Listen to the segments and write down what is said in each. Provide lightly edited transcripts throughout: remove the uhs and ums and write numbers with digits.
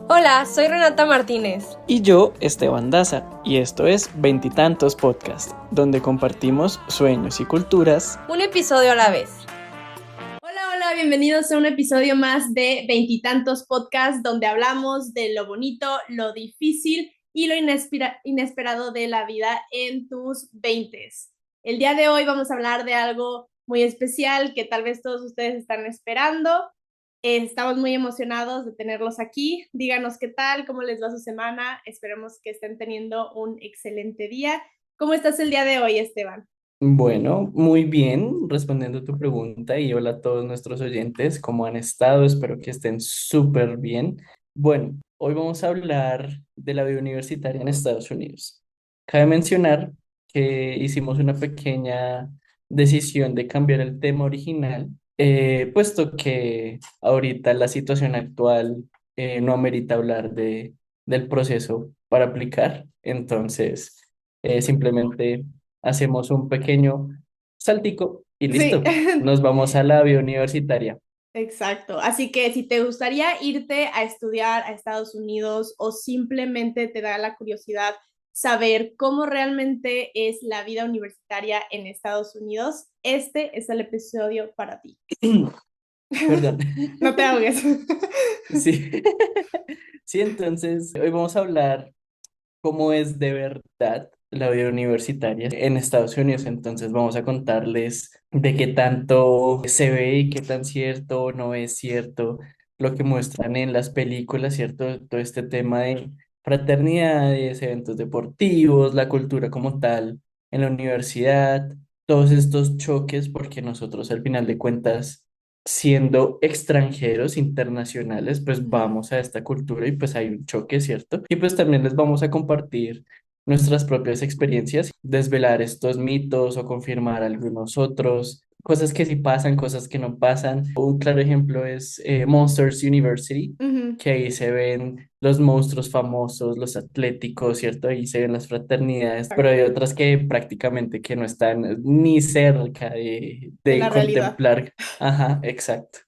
Hola, soy Renata Martínez. Y yo, Esteban Daza, y esto es Veintitantos Podcast, donde compartimos sueños y culturas. Un episodio a la vez. Hola, bienvenidos a un episodio más de Veintitantos Podcast, donde hablamos de lo bonito, lo difícil y lo inesperado de la vida en tus veintes. El día de hoy vamos a hablar de algo muy especial que tal vez todos ustedes están esperando. Estamos muy emocionados de tenerlos aquí. Díganos qué tal, cómo les va su semana. Esperemos que estén teniendo un excelente día. ¿Cómo estás el día de hoy, Esteban? Bueno, muy bien, respondiendo a tu pregunta y hola a todos nuestros oyentes, ¿cómo han estado? Espero que estén súper bien. Bueno, hoy vamos a hablar de la vida universitaria en Estados Unidos. Cabe mencionar que hicimos una pequeña decisión de cambiar el tema original, puesto que ahorita la situación actual no amerita hablar del proceso para aplicar. Entonces, simplemente hacemos un pequeño saltico y Sí, listo. Nos vamos a la vida universitaria. exacto. Así que si te gustaría irte a estudiar a Estados Unidos o simplemente te da la curiosidad saber cómo realmente es la vida universitaria en Estados Unidos, este es el episodio para ti. Perdón. No te ahogues. Sí. Sí, entonces hoy vamos a hablar cómo es de verdad la vida universitaria en Estados Unidos. Entonces vamos a contarles de qué tanto se ve y qué tan cierto o no es cierto lo que muestran en las películas, ¿cierto? Todo este tema de fraternidades, eventos deportivos, la cultura como tal en la universidad, todos estos choques, porque nosotros al final de cuentas, siendo extranjeros internacionales, pues Ujú. vamos a esta cultura y pues hay un choque, ¿cierto? Y pues también les vamos a compartir nuestras propias experiencias, desvelar estos mitos o confirmar algunos otros, cosas que sí pasan, cosas que no pasan. Un claro ejemplo es Monsters University, Ujú. que ahí se ven los monstruos famosos, los atléticos, ¿cierto? Ahí se ven las fraternidades, pero hay otras que prácticamente que no están ni cerca De de la realidad. contemplar. Ajá, exacto.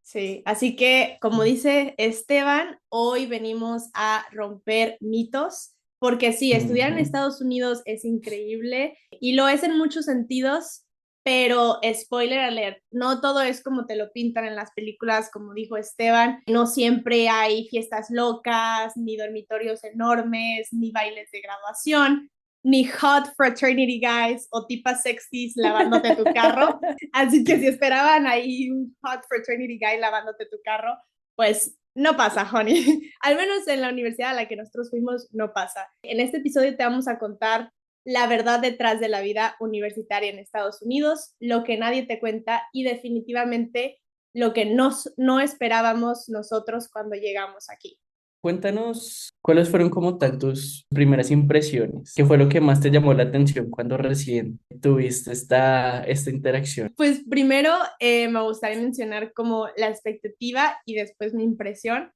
Sí, así que como dice Esteban, hoy venimos a romper mitos, porque sí, estudiar en Ujú. Estados Unidos es increíble y lo es en muchos sentidos, pero spoiler alert, no todo es como te lo pintan en las películas, como dijo Esteban, no siempre hay fiestas locas, ni dormitorios enormes, ni bailes de graduación, ni hot fraternity guys o tipas sexys lavándote tu carro. Así que si esperaban ahí un hot fraternity guy lavándote tu carro, pues no pasa, honey. Al menos en la universidad a la que nosotros fuimos, no pasa. En este episodio te vamos a contar la verdad detrás de la vida universitaria en Estados Unidos, lo que nadie te cuenta y definitivamente lo que no esperábamos nosotros cuando llegamos aquí. Cuéntanos cuáles fueron como tal tus primeras impresiones, qué fue lo que más te llamó la atención cuando recién tuviste esta interacción. Pues primero me gustaría mencionar como la expectativa y después mi impresión.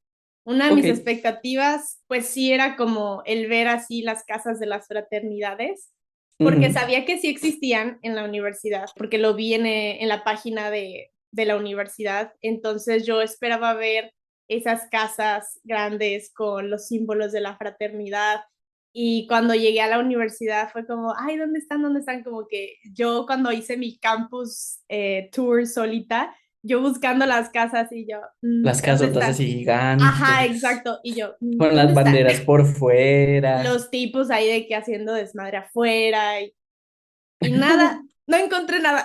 Una de Ok. mis expectativas, pues sí era como el ver así las casas de las fraternidades, porque Ujú. sabía que sí existían en la universidad, porque lo vi en la página de la universidad. Entonces yo esperaba ver esas casas grandes con los símbolos de la fraternidad y cuando llegué a la universidad fue como, ay, ¿dónde están? ¿Dónde están? Como que yo cuando hice mi campus tour solita, yo buscando las casas y yo, Las ¿dónde casotas están? así Ajá, gigantes, exacto. Y yo, con ¿dónde las están? banderas por fuera. Los tipos ahí de que haciendo desmadre afuera y nada, no encontré nada.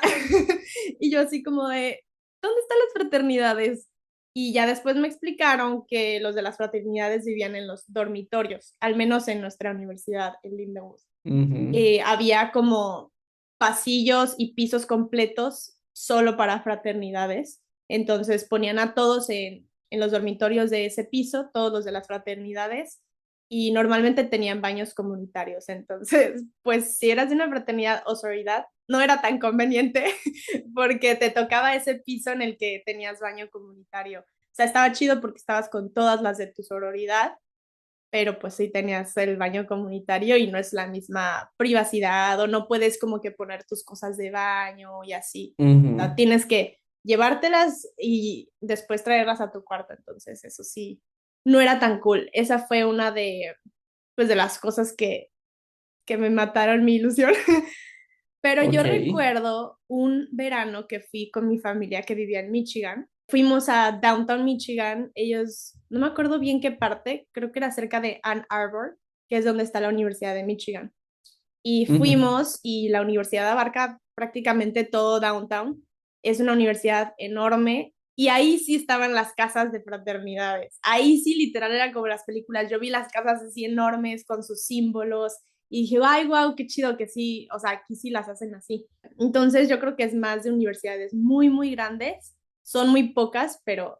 Y yo así como de, ¿dónde están las fraternidades? Y ya después me explicaron que los de las fraternidades vivían en los dormitorios, al menos en nuestra universidad, en Lindenwood. Ujú. Había como pasillos y pisos completos solo para fraternidades. Entonces ponían a todos en los dormitorios de ese piso, todos los de las fraternidades, y normalmente tenían baños comunitarios. Entonces, pues si eras de una fraternidad o sororidad, no era tan conveniente porque te tocaba ese piso en el que tenías baño comunitario. O sea, estaba chido porque estabas con todas las de tu sororidad, pero pues sí tenías el baño comunitario y no es la misma privacidad o no puedes como que poner tus cosas de baño y así. O Ujú. sea, tienes que llevártelas y después traerlas a tu cuarto. Entonces, eso sí, no era tan cool. Esa fue una de, pues, de las cosas que me mataron mi ilusión. Pero yo Ok. recuerdo un verano que fui con mi familia que vivía en Michigan. Fuimos a Downtown Michigan. Ellos, no me acuerdo bien qué parte, creo que era cerca de Ann Arbor, que es donde está la Universidad de Michigan. Y Ujú. fuimos y la universidad abarca prácticamente todo Downtown. Es una universidad enorme y ahí sí estaban las casas de fraternidades. Ahí sí literal era como las películas. Yo vi las casas así enormes con sus símbolos y dije, ay, wow, qué chido que sí, o sea, aquí sí las hacen así. Entonces yo creo que es más de universidades muy, muy grandes. Son muy pocas, pero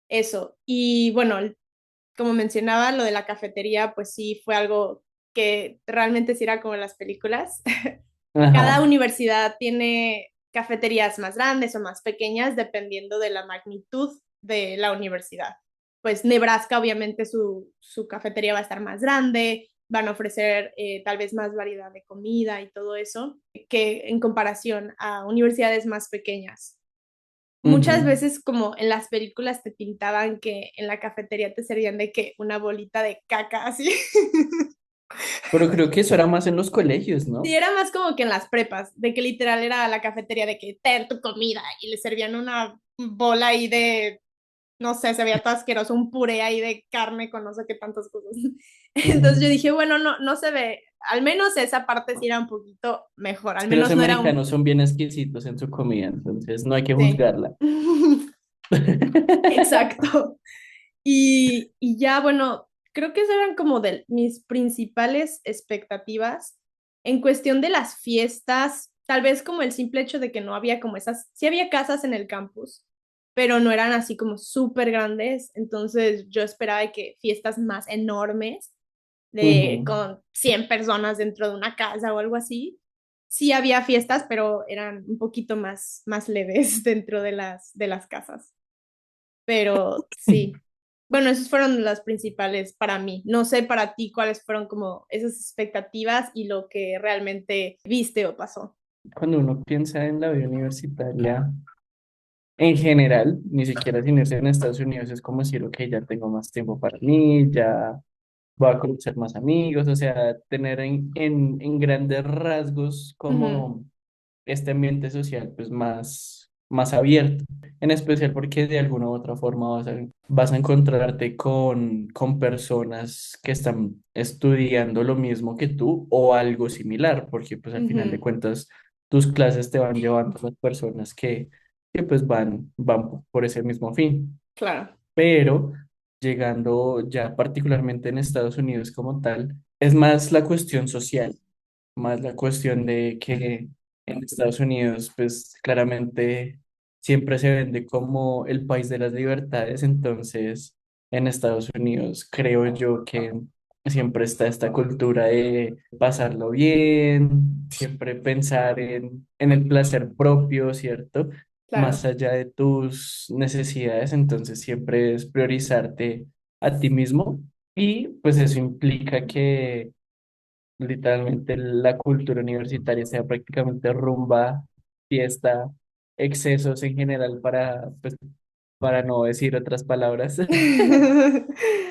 eso. Y bueno, como mencionaba, lo de la cafetería, pues sí fue algo que realmente sí era como en las películas. Cada Ajá. universidad tiene cafeterías más grandes o más pequeñas dependiendo de la magnitud de la universidad. Pues Nebraska, obviamente, su cafetería va a estar más grande, van a ofrecer tal vez más variedad de comida y todo eso, que en comparación a universidades más pequeñas. Muchas Ujú. veces como en las películas te pintaban que en la cafetería te servían de que una bolita de caca así. Pero creo que eso era más en los colegios, Sí, ¿no? era más como que en las prepas, de que literal era la cafetería de que ten tu comida y le servían una bola ahí de, no sé, se veía todo asqueroso, un puré ahí de carne con no sé qué tantas cosas. Entonces yo Ujú. dije, bueno, no, no se ve, al menos esa parte sí era un poquito mejor, Es al que los menos no era un... americanos son bien exquisitos en su comida, entonces no hay que Sí. juzgarla. Exacto. Y ya, bueno, creo que esas eran como de mis principales expectativas en cuestión de las fiestas, tal vez como el simple hecho de que no había como esas, sí había casas en el campus, pero no eran así como súper grandes, entonces yo esperaba de que fiestas más enormes, de Ujú. con 100 personas dentro de una casa o algo así. Sí había fiestas, pero eran un poquito más leves dentro de las casas. Pero sí, bueno, esas fueron las principales para mí. No sé para ti cuáles fueron como esas expectativas y lo que realmente viste o pasó. Cuando uno piensa en la vida universitaria, en general, ni siquiera sin irse en Estados Unidos, es como decir, ok, ya tengo más tiempo para mí, ya voy a conocer más amigos, o sea, tener en grandes rasgos Ujú, como este ambiente social pues más abierto, en especial porque de alguna u otra forma vas a encontrarte con personas que están estudiando lo mismo que tú o algo similar, porque pues al final de ujú, cuentas tus clases te van llevando a las personas que pues van por ese mismo fin, claro. pero llegando ya particularmente en Estados Unidos como tal, es más la cuestión social, más la cuestión de que en Estados Unidos, pues claramente siempre se vende como el país de las libertades, entonces en Estados Unidos creo yo que siempre está esta cultura de pasarlo bien, siempre pensar en el placer propio, ¿cierto? Más Claro. allá de tus necesidades, entonces siempre es priorizarte a ti mismo y pues eso implica que literalmente la cultura universitaria sea prácticamente rumba, fiesta, excesos en general pues, para no decir otras palabras,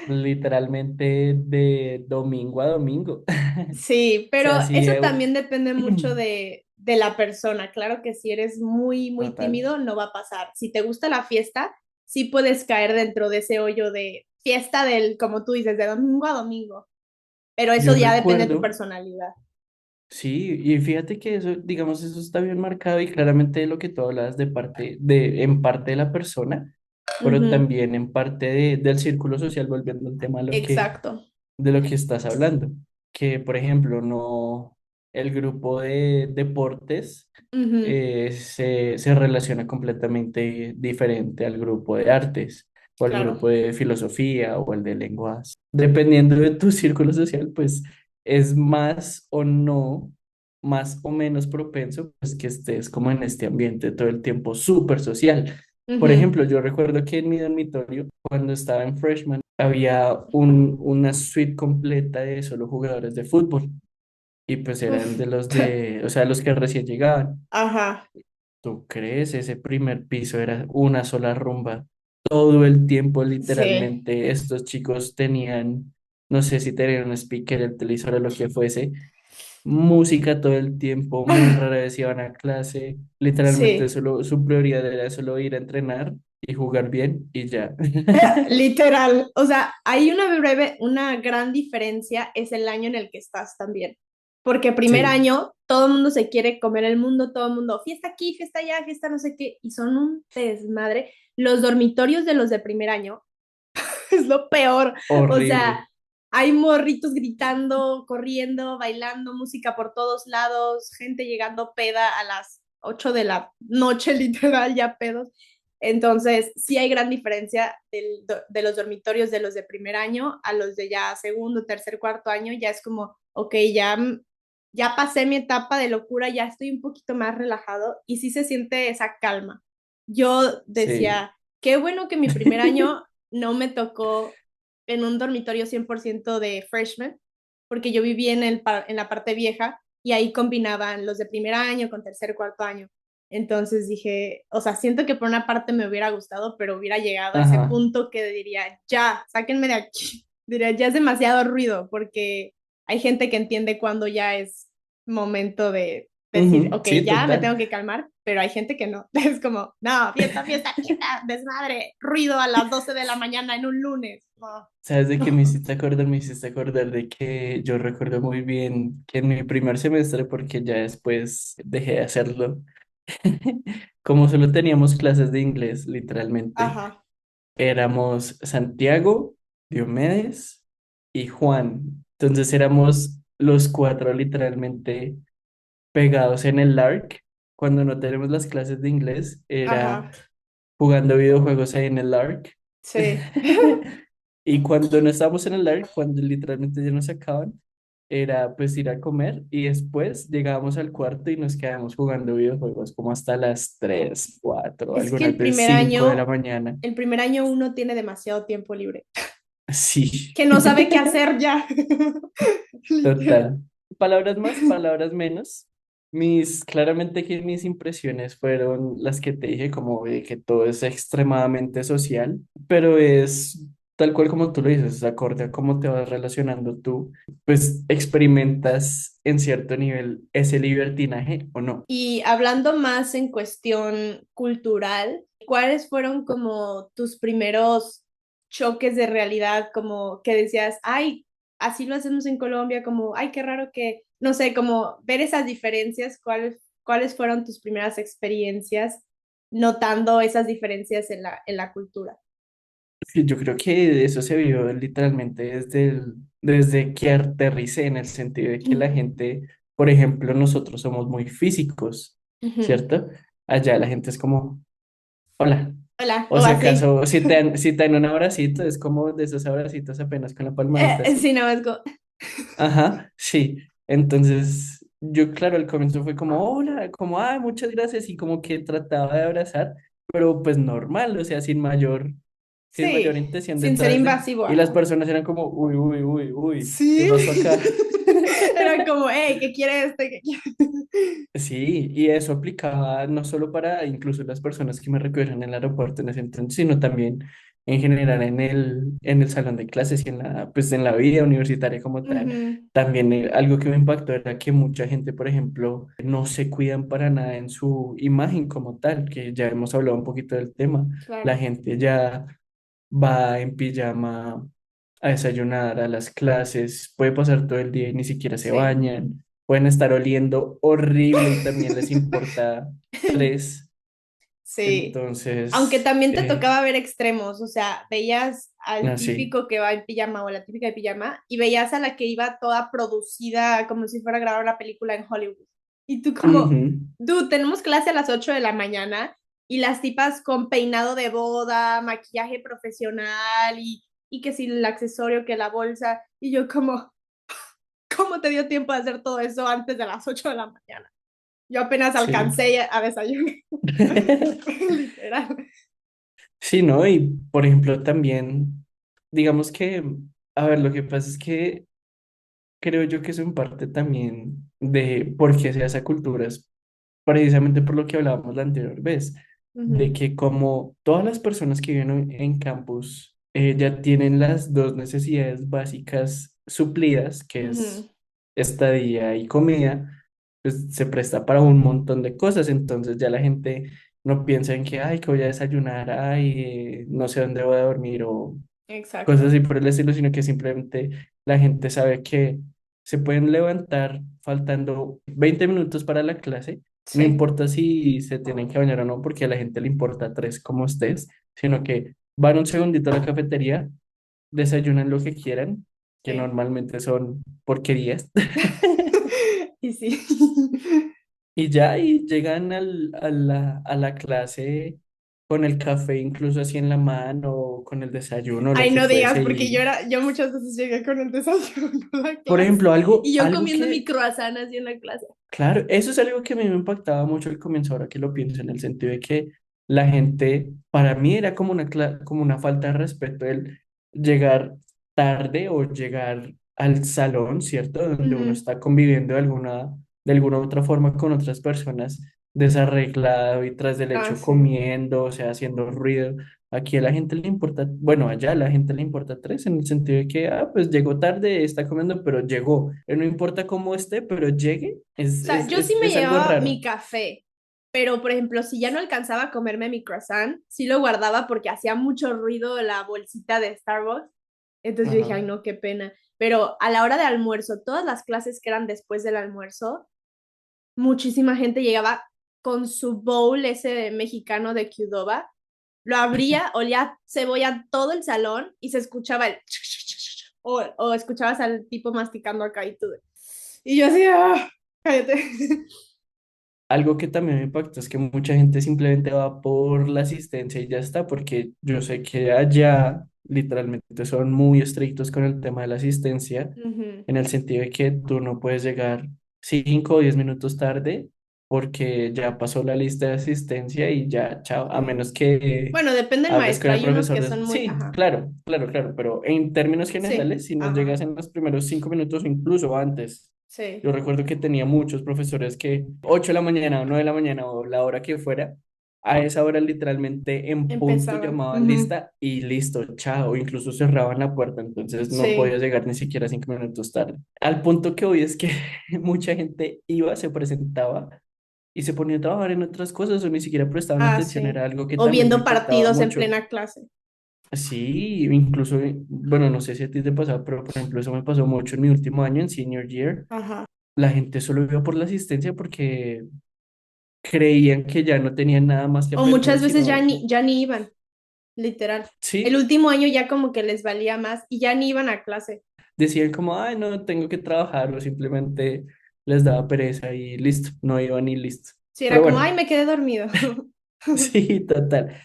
literalmente de domingo a domingo. Sí, O pero sea, sí, eso también depende mucho de la persona. Claro que si eres muy, muy total. tímido, no va a pasar. Si te gusta la fiesta, sí puedes caer dentro de ese hoyo de fiesta del, como tú dices, de domingo a domingo. Pero eso Yo ya depende de tu recuerdo, personalidad. sí, y fíjate que eso, digamos, eso está bien marcado y claramente de lo que tú hablas en parte de la persona, pero Ujú, también en parte del círculo social, volviendo al tema exacto. de lo que estás hablando. Que, por ejemplo, no, el grupo de deportes Ujú, se relaciona completamente diferente al grupo de artes o al claro. grupo de filosofía o el de lenguas. Dependiendo de tu círculo social, pues es más o no, más o menos propenso, pues que estés como en este ambiente todo el tiempo súper social. Por Ujú. ejemplo, yo recuerdo que en mi dormitorio, cuando estaba en freshman, había una suite completa de solo jugadores de fútbol y pues eran Uf. de los o sea, los que recién llegaban. Ajá. ¿Tú crees? Ese primer piso era una sola rumba. Todo el tiempo, Sí, literalmente, estos chicos tenían, no sé si tenían un speaker, el televisor o lo que fuese, música todo el tiempo, muy rara vez iban a clase, literalmente sí. solo, su prioridad era solo ir a entrenar y jugar bien y ya. Literal, o sea, hay una gran diferencia, es el año en el que estás también. Porque primer Sí, año, todo el mundo se quiere comer el mundo, todo el mundo, fiesta aquí, fiesta allá, fiesta no sé qué, y son un desmadre. Los dormitorios de los de primer año es lo peor. O horrible. sea, hay morritos gritando, corriendo, bailando, música por todos lados, gente llegando peda a las 8 de la noche, literal, ya pedos. Entonces, sí hay gran diferencia de los dormitorios de los de primer año a los de ya segundo, tercer, cuarto año. Ya es como, ok, ya pasé mi etapa de locura, ya estoy un poquito más relajado y sí se siente esa calma. Yo Sí. decía, qué bueno que mi primer año no me tocó en un dormitorio 100% de freshman, porque yo viví en la parte vieja y ahí combinaban los de primer año con tercer, cuarto año. Entonces dije, o sea, siento que por una parte me hubiera gustado, pero hubiera llegado a ese Ajá. punto que diría, ya, sáquenme de aquí. Diría, ya es demasiado ruido, porque hay gente que entiende cuando ya es momento de decir, Ujú, ok, sí, ya me total. tengo que calmar, pero hay gente que no. Es como, no, fiesta, fiesta, fiesta, desmadre, ruido a las 12 de la mañana en un lunes. No. ¿Sabes de qué me hiciste acordar? Me hiciste acordar de que yo recuerdo muy bien que en mi primer semestre, porque ya después dejé de hacerlo, como solo teníamos clases de inglés, literalmente, Ajá, éramos Santiago, Diomedes y Juan. Entonces éramos los cuatro literalmente pegados en el LARC. Cuando no tenemos las clases de inglés, era ajá, jugando videojuegos ahí en el LARC. sí. Y cuando no estábamos en el LARC, cuando literalmente ya nos acaban, era pues ir a comer y después llegábamos al cuarto y nos quedábamos jugando videojuegos como hasta las 3 4 Es que algunas veces 5 de la mañana. el primer año uno tiene demasiado tiempo libre, Sí, que no sabe qué hacer ya. Literal. total. Palabras más, palabras menos. Claramente que mis impresiones fueron las que te dije, como de que todo es extremadamente social, pero es tal cual como tú lo dices, acorde a cómo te vas relacionando tú, pues experimentas en cierto nivel ese libertinaje o no. Y hablando más en cuestión cultural, ¿cuáles fueron como tus primeros choques de realidad, como que decías, ay, así lo hacemos en Colombia, como, ay, qué raro que, no sé, como ver esas diferencias, cuáles fueron tus primeras experiencias notando esas diferencias en la cultura? Sí, yo creo que eso se vio literalmente desde que aterricé, en el sentido de que la gente, por ejemplo, nosotros somos muy físicos, Ujú. ¿cierto? Allá la gente es como, hola. Hola, O o si así. acaso, si te dan un abracito, es como de esos abracitos apenas con la palmadita así. Sí, no, es como, Ajá, sí. Entonces, yo, claro, al comienzo fue como, hola, como, ah, muchas gracias, y como que trataba de abrazar, pero pues normal, o sea, sin mayor sí, intención sin ser detrás de, invasivo, y las ajá. personas eran como, uy, uy, uy, uy, ¿qué Sí. pasó acá? Era como, hey, ¿qué quiere este? ¿Qué quiere? Sí, y eso aplicaba no solo para incluso las personas que me recogieron en el aeropuerto en ese entonces, sino también en general en el salón de clases y pues en la vida universitaria como tal. Ujú, También algo que me impactó era que mucha gente, por ejemplo, no se cuidan para nada en su imagen como tal, que ya hemos hablado un poquito del tema. La claro, gente ya va en pijama a desayunar a las clases, puede pasar todo el día y ni siquiera se sí. bañan, pueden estar oliendo horrible y también les importa tres. Sí. Aunque Entonces, también te tocaba ver extremos, o sea, veías al así. típico que va en pijama o la típica de pijama y veías a la que iba toda producida como si fuera a grabar una película en Hollywood. Y tú como, Ujú, dude, tenemos clase a las 8 de la mañana y las tipas con peinado de boda, maquillaje profesional y que si el accesorio, que la bolsa. Y yo como, ¿cómo te dio tiempo de hacer todo eso antes de las 8 de la mañana? Yo apenas sí. alcancé a desayunar. Literal. Sí, ¿no? Y por ejemplo, también, digamos que, a ver, lo que pasa es que creo yo que es en parte también de por qué se hace cultura, precisamente por lo que hablábamos la anterior vez, de Ujú, que como todas las personas que viven en campus ya tienen las dos necesidades básicas suplidas, que ujú. es estadía y comida, pues se presta para un montón de cosas, entonces ya la gente no piensa en que, ay, que voy a desayunar, ay, no sé dónde voy a dormir o cosas Exacto. así por el estilo, sino que simplemente la gente sabe que se pueden levantar faltando 20 minutos para la clase, no Sí, importa si se tienen que bañar o no, porque a la gente le importa tres como estés, sino que van un segundito a la cafetería, desayunan lo que quieran, que sí. normalmente son porquerías, Y sí. y ya y llegan a la clase con el café incluso así en la mano, con el desayuno, lo Ay, que no digas, fuese, porque yo muchas veces llegué con el desayuno a la por clase ejemplo, y yo algo comiendo mi que, croissant así en la clase. claro, eso es algo que a mí me impactaba mucho al comienzo, ahora que lo pienso, en el sentido de que la gente, para mí era como como una falta de respeto el llegar tarde o llegar al salón, ¿cierto? Donde uno Ujú. está conviviendo de alguna otra forma con otras personas, desarreglado y tras del Ah, hecho sí. comiendo, o sea, haciendo ruido. Aquí a la gente le importa, bueno, allá a la gente le importa tres, en el sentido de que, ah, pues llegó tarde, está comiendo, pero llegó. No importa cómo esté, pero llegue, O sea, yo sí me es algo llevaba mi raro. café, pero por ejemplo, si ya no alcanzaba a comerme mi croissant, sí lo guardaba porque hacía mucho ruido la bolsita de Starbucks. Entonces yo dije, Ajá. ay, no, qué pena. Pero a la hora de almuerzo, todas las clases que eran después del almuerzo, muchísima gente llegaba con su bowl ese mexicano de Qdoba, lo abría, olía cebolla todo el salón y se escuchaba el o escuchabas al tipo masticando acá y todo. Y yo así, ah, cállate. Algo que también me impacta es que mucha gente simplemente va por la asistencia y ya está, porque yo sé que allá literalmente son muy estrictos con el tema de la asistencia, Ujú. en el sentido de que tú no puedes llegar 5 o 10 minutos tarde porque ya pasó la lista de asistencia y ya, chao, a Sí. menos que Bueno, depende del hables con maestro. el Hay unos profesor. que son muy, Sí, ajá. claro, claro, claro, pero en términos Sí, generales, si no ajá. llegas en los primeros 5 minutos o incluso antes. Sí. Yo recuerdo que tenía muchos profesores que 8 de la mañana o 9 de la mañana o la hora que fuera, a esa hora literalmente en punto Empezaban. llamaban Ujú. lista y listo, chao, o incluso cerraban la puerta, entonces no Sí. podía llegar ni siquiera 5 minutos tarde. Al punto que hoy es que mucha gente iba, se presentaba y se ponía a trabajar en otras cosas o ni siquiera prestaban Ah, atención, sí. era algo que O también me viendo impactaba partidos en mucho. plena clase. Sí, incluso, bueno, no sé si a ti te pasaba, pero por ejemplo, eso me pasó mucho en mi último año, en senior year. Ajá. La gente solo iba por la asistencia porque creían que ya no tenían nada más que O muchas aprender, veces sino, ya ni iban, literal. El sí, último año ya como que les valía más y ya ni iban a clase. decían como, ay, no, tengo que trabajar, o simplemente les daba pereza y listo, no iban y listo. Sí, era Pero como, ay, bueno, me quedé dormido. sí, total.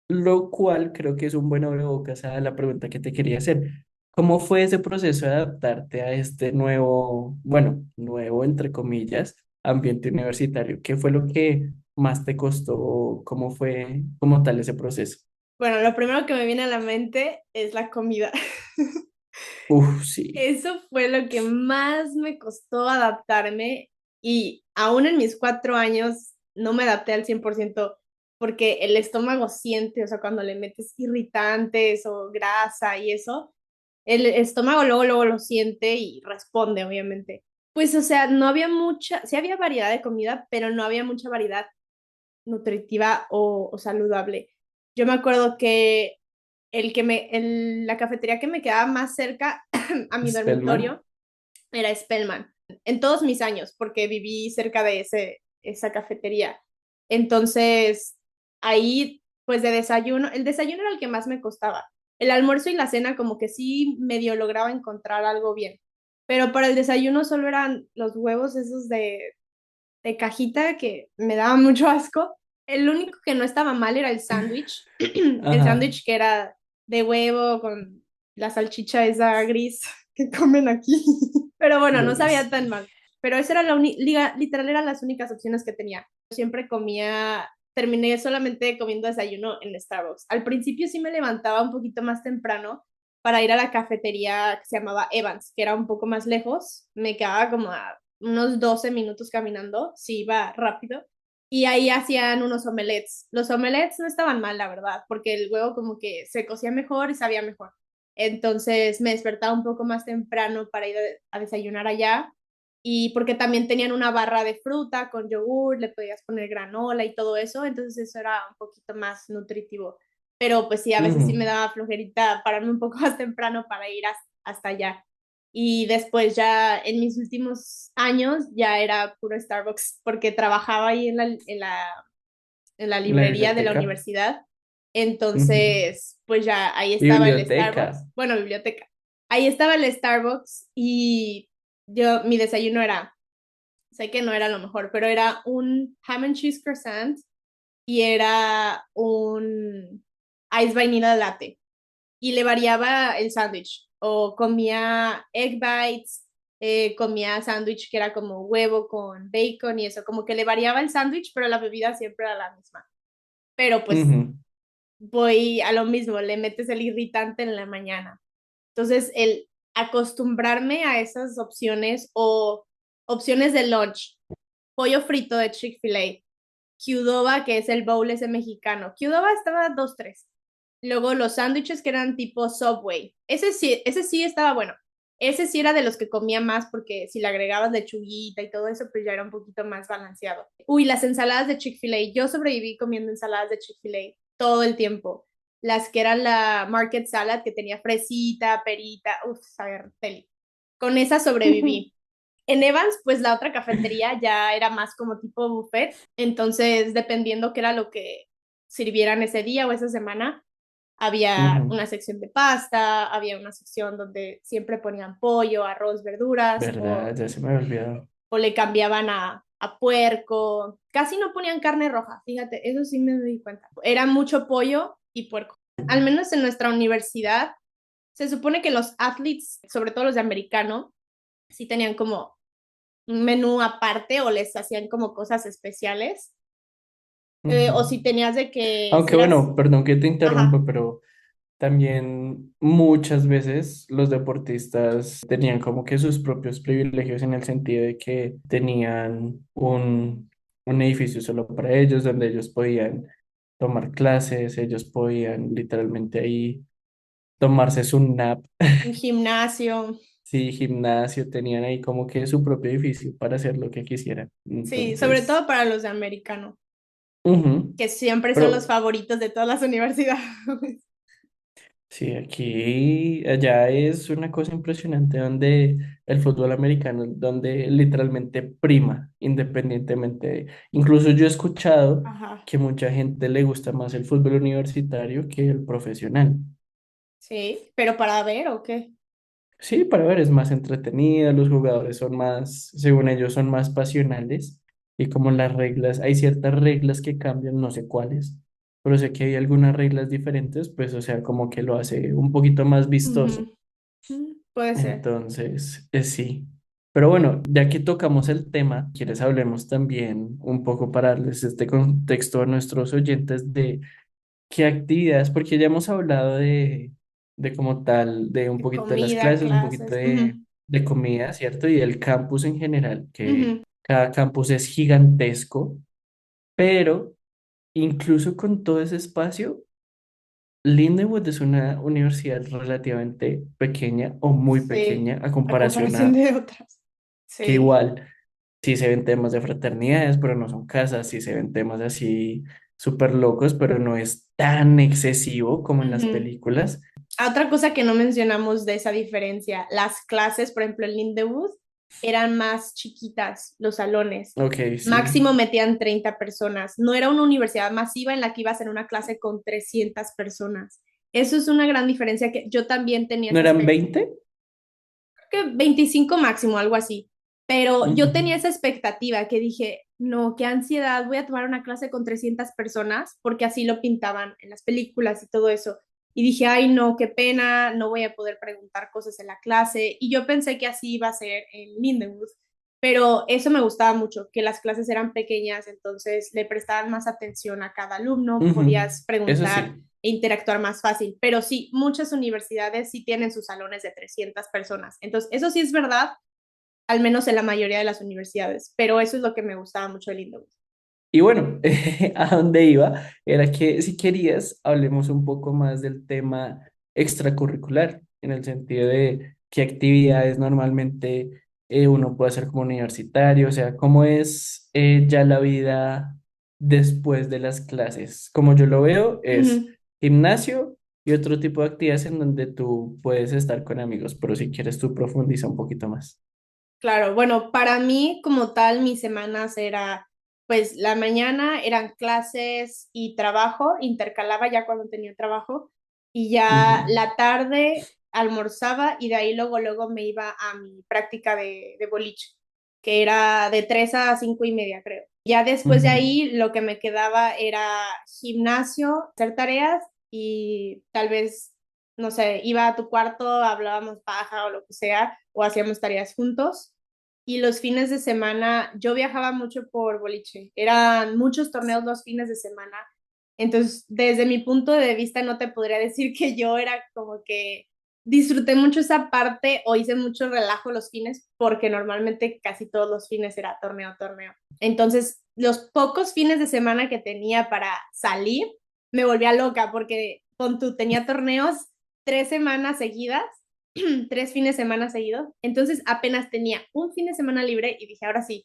Lo cual creo que es un buen abrebocas a la pregunta que te quería hacer. ¿Cómo fue ese proceso de adaptarte a este nuevo, bueno, nuevo entre comillas, ambiente universitario? ¿Qué fue lo que más te costó? ¿Cómo fue como tal ese proceso? Bueno, lo primero que me viene a la mente es la comida. Uf, sí. Eso fue lo que más me costó adaptarme y aún en mis 4 años no me adapté al 100% porque el estómago siente, o sea, cuando le metes irritantes o grasa y eso, el estómago luego lo siente y responde, obviamente. Pues, o sea, no había mucha, sí había variedad de comida, pero no había mucha variedad nutritiva o saludable. Yo me acuerdo que la cafetería que me quedaba más cerca a mi Spellman. dormitorio era Spellman, en todos mis años, porque viví cerca de esa cafetería. Entonces, ahí, pues de desayuno, el desayuno era el que más me costaba. El almuerzo y la cena como que sí medio lograba encontrar algo bien. Pero para el desayuno solo eran los huevos esos de cajita que me daba mucho asco. El único que no estaba mal era el sándwich. El Ajá. sándwich que era de huevo con la salchicha esa gris que comen aquí. Pero bueno, no sabía Delicioso. tan mal. Pero esa era literal eran las únicas opciones que tenía. Siempre comía, terminé solamente comiendo desayuno en Starbucks. Al principio sí me levantaba un poquito más temprano para ir a la cafetería que se llamaba Evans, que era un poco más lejos. Me quedaba como a unos 12 minutos caminando, sí iba rápido, y ahí hacían unos omelets. Los omelets no estaban mal, la verdad, porque el huevo como que se cocía mejor y sabía mejor. Entonces me despertaba un poco más temprano para ir a desayunar allá y porque también tenían una barra de fruta con yogur, le podías poner granola y todo eso, entonces eso era un poquito más nutritivo. Pero pues sí, a veces sí me Ujú, daba flojerita pararme un poco más temprano para ir hasta allá. Y después ya en mis últimos años ya era puro Starbucks porque trabajaba ahí en la la librería de la biblioteca. universidad. Ujú. Entonces, pues ya ahí estaba el Biblioteca. Starbucks, bueno, biblioteca. Ahí estaba el Starbucks y mi desayuno era, sé que no era lo mejor, pero era un ham and cheese croissant y era un ice vanilla latte y le variaba el sándwich. O comía egg bites, comía sándwich que era como huevo con bacon y eso, como que le variaba el sándwich, pero la bebida siempre era la misma. Pero pues Ujú, voy a lo mismo, le metes el irritante en la mañana. Entonces, el acostumbrarme a esas opciones o opciones de lunch, pollo frito de Chick-fil-A, Qdoba, que es el bowl ese mexicano. Qdoba estaba 2-3. Luego los sándwiches que eran tipo Subway. Ese sí estaba bueno. Ese sí era de los que comía más porque si le agregabas lechuguita y todo eso, pues ya era un poquito más balanceado. Uy, las ensaladas de Chick-fil-A. Yo sobreviví comiendo ensaladas de Chick-fil-A todo el tiempo. Las que eran la Market Salad, que tenía fresita, perita, uff, saber, deli. Con esa sobreviví. En Evans, pues la otra cafetería ya era más como tipo buffet, entonces dependiendo qué era lo que sirvieran ese día o esa semana, había ujú. una sección de pasta, había una sección donde siempre ponían pollo, arroz, verduras, ¿Verdad? Ya se me había olvidado. o le cambiaban a puerco. Casi no ponían carne roja, fíjate, eso sí me di cuenta. Era mucho pollo y puerco. Al menos en nuestra universidad, se supone que los athletes, sobre todo los de americano, sí tenían como un menú aparte o les hacían como cosas especiales. O Ujú. si tenías de que, si Aunque eras, bueno, perdón que te ajá, interrumpa, pero también muchas veces los deportistas tenían como que sus propios privilegios en el sentido de que tenían un edificio solo para ellos, donde ellos podían tomar clases, ellos podían literalmente ahí tomarse su nap. un gimnasio, Sí, gimnasio, tenían ahí como que su propio edificio para hacer lo que quisieran. sí, sobre Entonces, todo para los de americano, ujú. que siempre son los Pero favoritos de todas las universidades. sí, aquí, allá es una cosa impresionante donde el fútbol americano, donde literalmente prima, independientemente. Incluso yo he escuchado Ajá, que mucha gente le gusta más el fútbol universitario que el profesional. sí, pero para ver o qué. Sí, para ver, es más entretenida, los jugadores son más, según ellos, son más pasionales y como las reglas, hay ciertas reglas que cambian, no sé cuáles, pero sé que hay algunas reglas diferentes, pues o sea, como que lo hace un poquito más vistoso. Ujú, puede ser. Entonces, sí. Pero bueno, ya que tocamos el tema, quieres hablemos también un poco para darles este contexto a nuestros oyentes de qué actividades, porque ya hemos hablado de como tal, de un De poquito de las comida, clases, un poquito clases. Ujú, de comida, ¿cierto? Y del campus en general, que ujú, cada campus es gigantesco, pero incluso con todo ese espacio, Lindenwood es una universidad relativamente pequeña o muy sí, pequeña a a comparación comparación a de otras. que Sí. igual sí se ven temas de fraternidades, pero no son casas, sí se ven temas así súper locos, pero no es tan excesivo como en las Ujú. películas. Otra cosa que no mencionamos de esa diferencia, las clases, por ejemplo, en Lindewood, eran más chiquitas, los salones. Ok, sí. Máximo metían 30 personas. No era una universidad masiva en la que ibas en una clase con 300 personas. Eso es una gran diferencia que yo también tenía ¿No esa eran expectativa, 20? que 25 máximo, algo así. Pero yo Ujú. tenía esa expectativa que dije, no, qué ansiedad, voy a tomar una clase con 300 personas, porque así lo pintaban en las películas y todo eso. Y dije, ay, no, qué pena, no voy a poder preguntar cosas en la clase. Y yo pensé que así iba a ser en Lindenwood, pero eso me gustaba mucho, que las clases eran pequeñas, entonces le prestaban más atención a cada alumno, Ujú. podías Eso preguntar sí. e interactuar más fácil. Pero sí, muchas universidades sí tienen sus salones de 300 personas. Entonces, eso sí es verdad, al menos en la mayoría de las universidades, pero eso es lo que me gustaba mucho del Indoor. Y bueno, a dónde iba era que si querías, hablemos un poco más del tema extracurricular, en el sentido de qué actividades normalmente uno puede hacer como universitario, o sea, cómo es ya la vida después de las clases. Como yo lo veo, es Ujú. gimnasio y otro tipo de actividades en donde tú puedes estar con amigos, pero si quieres tú profundiza un poquito más. Claro, bueno, para mí como tal, mis semanas era, pues la mañana eran clases y trabajo, intercalaba ya cuando tenía trabajo, y ya Ujú, la tarde almorzaba y de ahí luego me iba a mi práctica de boliche, que era de 3 a 5:30, creo. Ya después de ujú. ahí lo que me quedaba era gimnasio, hacer tareas y tal vez, no sé, iba a tu cuarto, hablábamos paja o lo que sea, o hacíamos tareas juntos. Y los fines de semana, yo viajaba mucho por boliche. Eran muchos torneos los fines de semana. Entonces, desde mi punto de vista, no te podría decir que yo era como que disfruté mucho esa parte o hice mucho relajo los fines, porque normalmente casi todos los fines era torneo, torneo. Entonces, los pocos fines de semana que tenía para salir, me volvía loca porque con tú tenía torneos 3 semanas seguidas, 3 fines de semana seguidos. Entonces apenas tenía un fin de semana libre y dije, ahora sí,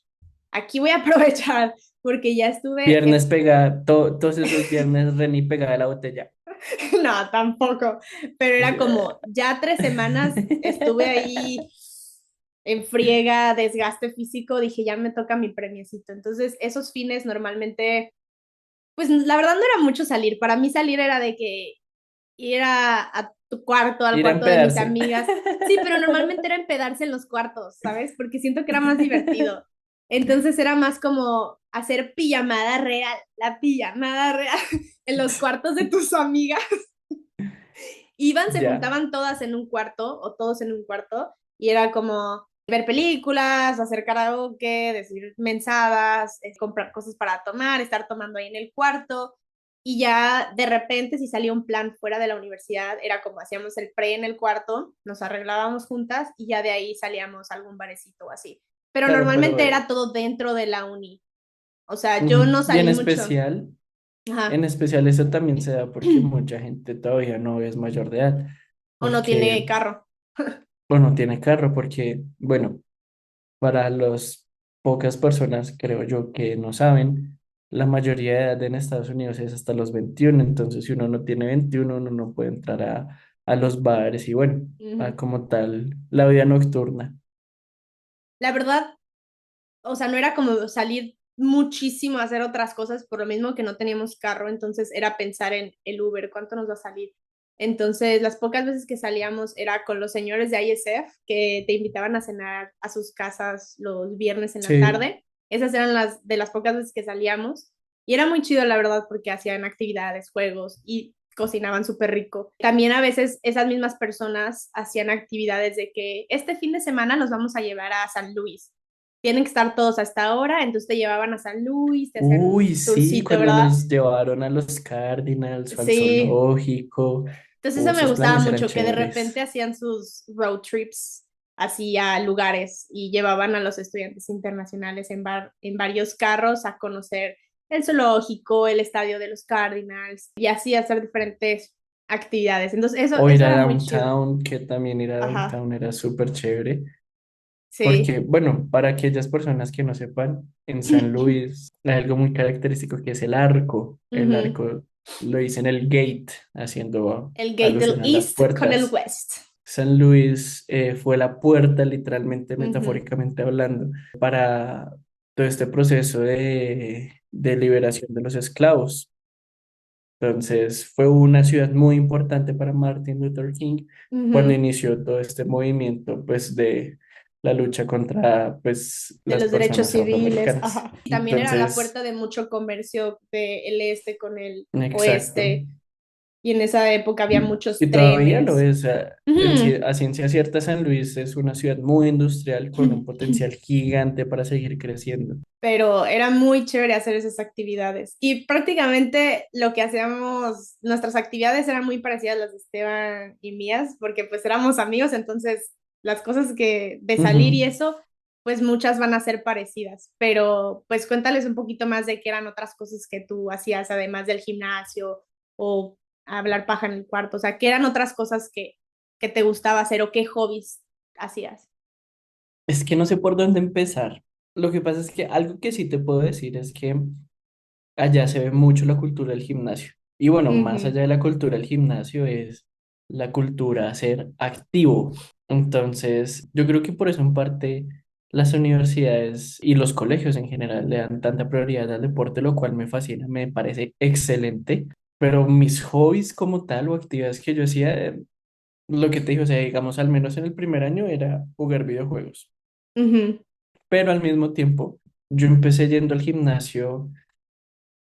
aquí voy a aprovechar porque ya estuve, Viernes pegada, todos esos viernes Reni pegada a la botella. no, tampoco, pero era como, ya 3 semanas estuve ahí en friega, desgaste físico, dije, ya me toca mi premiecito. Entonces, esos fines normalmente, pues la verdad no era mucho salir. Para mí salir era de que ir a tu cuarto, al Ir a cuarto de mis empedarse. amigas. Sí, pero normalmente era empedarse en los cuartos, ¿sabes? Porque siento que era más divertido. Entonces era más como hacer pijamada real, la pijamada real en los cuartos de tus amigas. Iban, se Ya. juntaban todas en un cuarto o todos en un cuarto y era como ver películas, hacer karaoke, decir mensadas, comprar cosas para tomar, estar tomando ahí en el cuarto. Y ya de repente, si salía un plan fuera de la universidad, era como hacíamos el pre en el cuarto, nos arreglábamos juntas y ya de ahí salíamos a algún barecito o así. Pero Claro, pero normalmente era todo dentro de la uni. O sea, yo ujú. no Y salí mucho. en Ajá. especial eso también se da porque mucha gente todavía no es mayor de edad, O no tiene porque, carro. o no tiene carro, porque, bueno, para las pocas personas, creo yo, que no saben, la mayoría de edad en Estados Unidos es hasta los 21, entonces si uno no tiene 21 uno no puede entrar a los bares y bueno, a Ujú. como tal, la vida nocturna. La verdad, o sea, no era como salir muchísimo a hacer otras cosas, por lo mismo que no teníamos carro, entonces era pensar en el Uber, cuánto nos va a salir. Entonces, las pocas veces que salíamos era con los señores de ISF que te invitaban a cenar a sus casas los viernes en la Sí, tarde. Esas eran las de las pocas veces que salíamos. Y era muy chido, la verdad, porque hacían actividades, juegos y cocinaban súper rico. También a veces esas mismas personas hacían actividades de que este fin de semana los vamos a llevar a San Luis, tienen que estar todos hasta ahora, entonces te llevaban a San Luis, te hacían un uy, sí, tourcito, cuando ¿verdad? nos llevaron a los Cardinals o al Sí, zoológico, entonces eso me esos gustaba planes eran mucho, que de repente chéveres. hacían sus road trips así a lugares y llevaban a los estudiantes internacionales en varios carros a conocer el zoológico, el estadio de los Cardinals y así hacer diferentes actividades. Entonces O ir eso a era muy chido. Downtown, que también ir a Ajá, Downtown era súper chévere. Porque, sí. bueno, para aquellas personas que no sepan, en San Luis hay algo muy característico que es el arco. El Ujú. arco lo dicen el gate, haciendo El gate del alusión a las East con el puertas. West. San Luis fue la puerta, literalmente, Ujú, metafóricamente hablando, para todo este proceso de liberación de los esclavos. Entonces, fue una ciudad muy importante para Martin Luther King cuando ujú. inició todo este movimiento, pues, de la lucha contra, pues, De las los derechos personas civiles, afroamericanas. ajá. También era la Entonces, puerta de mucho comercio del este con el exacto. oeste, y en esa época había muchos Y todavía lo trenes. es. Ujú. A ciencia cierta, San Luis es una ciudad muy industrial con un potencial gigante para seguir creciendo. Pero era muy chévere hacer esas actividades. Y prácticamente lo que hacíamos, nuestras actividades eran muy parecidas a las de Esteban y mías, porque pues éramos amigos, entonces las cosas que de salir y Ujú. eso pues muchas van a ser parecidas, pero pues cuéntales un poquito más de qué eran otras cosas que tú hacías, además del gimnasio o hablar paja en el cuarto, o sea, qué eran otras cosas que te gustaba hacer o qué hobbies hacías. Es que no sé por dónde empezar. Lo que pasa es que algo que sí te puedo decir es que allá se ve mucho la cultura del gimnasio. Y bueno, más Ujú. allá de la cultura del gimnasio es la cultura ser activo. Entonces, yo creo que por eso en parte las universidades y los colegios en general le dan tanta prioridad al deporte, lo cual me fascina, me parece excelente. Pero mis hobbies como tal o actividades que yo hacía, lo que te digo, o sea, digamos, al menos en el primer año era jugar videojuegos. Ujú. Pero al mismo tiempo, yo empecé yendo al gimnasio,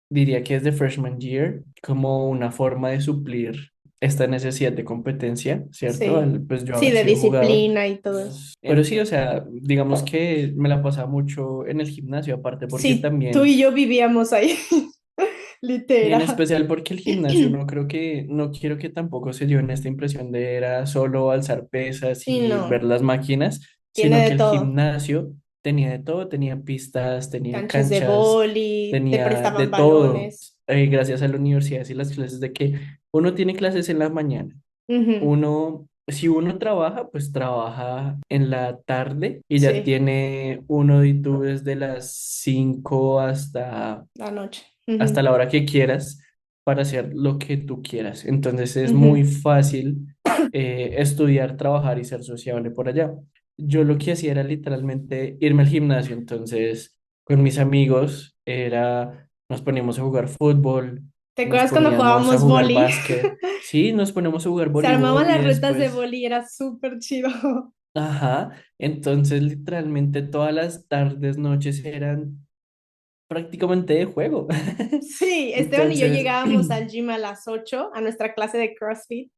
diría que es de freshman year, como una forma de suplir esta necesidad de competencia, ¿cierto? Sí, Pues yo sí, haber de sido jugador. disciplina y todo eso. Pero sí, o sea, digamos que me la pasaba mucho en el gimnasio, aparte porque Sí, tú también, y yo vivíamos ahí, y en literal. especial porque el gimnasio no creo que, no quiero que tampoco se lleven esta impresión de era solo alzar pesas Sí, y no, ver las máquinas, tiene sino de que el todo. gimnasio tenía de todo, tenía pistas, tenía Canchas de canchas, boli, te tenía de prestaban todo, balones. gracias a la universidad y las clases de que uno tiene clases en la mañana, Ujú. uno, si uno trabaja, pues trabaja en la tarde y ya Sí, tiene uno y tú desde las 5 la noche. hasta Ujú, la hora que quieras para hacer lo que tú quieras. Entonces es muy ujú. fácil estudiar, trabajar y ser sociable por allá. Yo lo que hacía era literalmente irme al gimnasio, entonces con mis amigos nos poníamos a jugar fútbol, ¿Te nos acuerdas cuando poníamos a jugábamos jugar boli? básquet, sí, nos poníamos a jugar Se armaban voleibol y las retas de después, boli, era súper chido. ajá, entonces literalmente todas las tardes, noches eran prácticamente de juego. Sí, Esteban y yo Entonces, llegábamos al gym a las 8 a nuestra clase de CrossFit.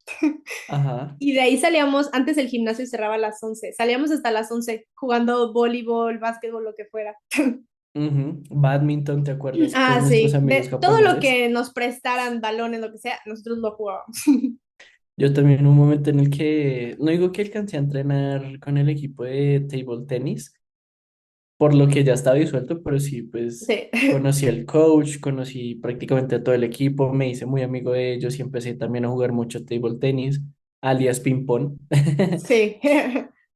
ajá, Y de ahí salíamos, antes el gimnasio cerraba a las 11. Salíamos hasta las 11 jugando voleibol, básquetbol, lo que fuera. ujú. Badminton, ¿te acuerdas? Ah, Con nuestros sí, amigos de todo lo japoneses. que nos prestaran, balones, lo que sea, nosotros lo jugábamos. Yo también un momento en el que, no digo que alcancé a entrenar con el equipo de table tenis, por lo que ya estaba disuelto, pero sí, pues Sí, conocí al coach, conocí prácticamente a todo el equipo, me hice muy amigo de ellos y empecé también a jugar mucho table tenis, alias ping pong. sí,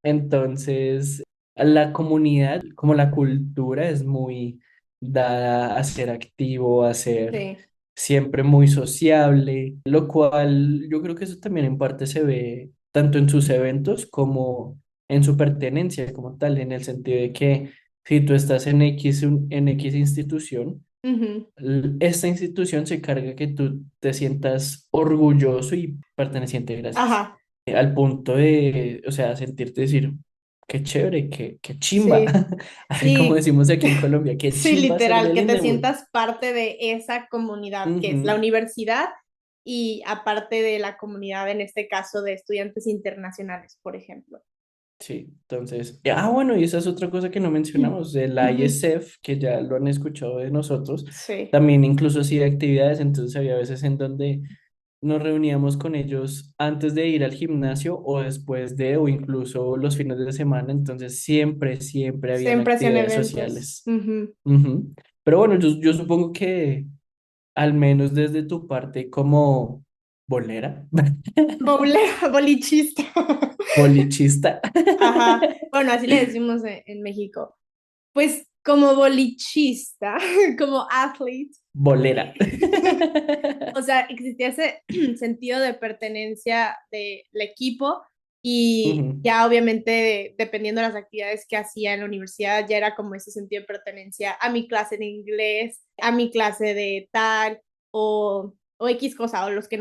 Entonces, la comunidad, como la cultura, es muy dada a ser activo, a ser sí. siempre muy sociable, lo cual yo creo que eso también en parte se ve tanto en sus eventos como en su pertenencia como tal, en el sentido de que si tú estás en en X institución, Ujú. esta institución se carga que tú te sientas orgulloso y perteneciente, gracias Ajá, al punto de, o sea, sentirte decir, qué chévere, qué chimba, sí, así como sí, decimos aquí en Colombia, qué sí, chimba ser literal, del que te Lindenwood. sientas parte de esa comunidad que es la Ujú. universidad y aparte de la comunidad, en este caso, de estudiantes internacionales, por ejemplo. Sí, entonces, bueno, y esa es otra cosa que no mencionamos, el Ujú. ISF, que ya lo han escuchado de nosotros, Sí. también incluso sí de actividades, entonces había veces en donde nos reuníamos con ellos antes de ir al gimnasio o después de, o incluso los fines de semana, entonces siempre habían Siempre hacían actividades eventos. sociales. Ujú. Ujú. Pero bueno, yo supongo que al menos desde tu parte como bolera, Bolichista. bolichista, Ajá. Bueno, así le decimos en México. Pues como bolichista, como athlete, bolera. eh, o sea, existía ese sentido de pertenencia del equipo y Ujú, ya obviamente dependiendo de las actividades que hacía en la universidad, ya era como ese sentido de pertenencia a mi clase de inglés, a mi clase de tal o X cosa, o los que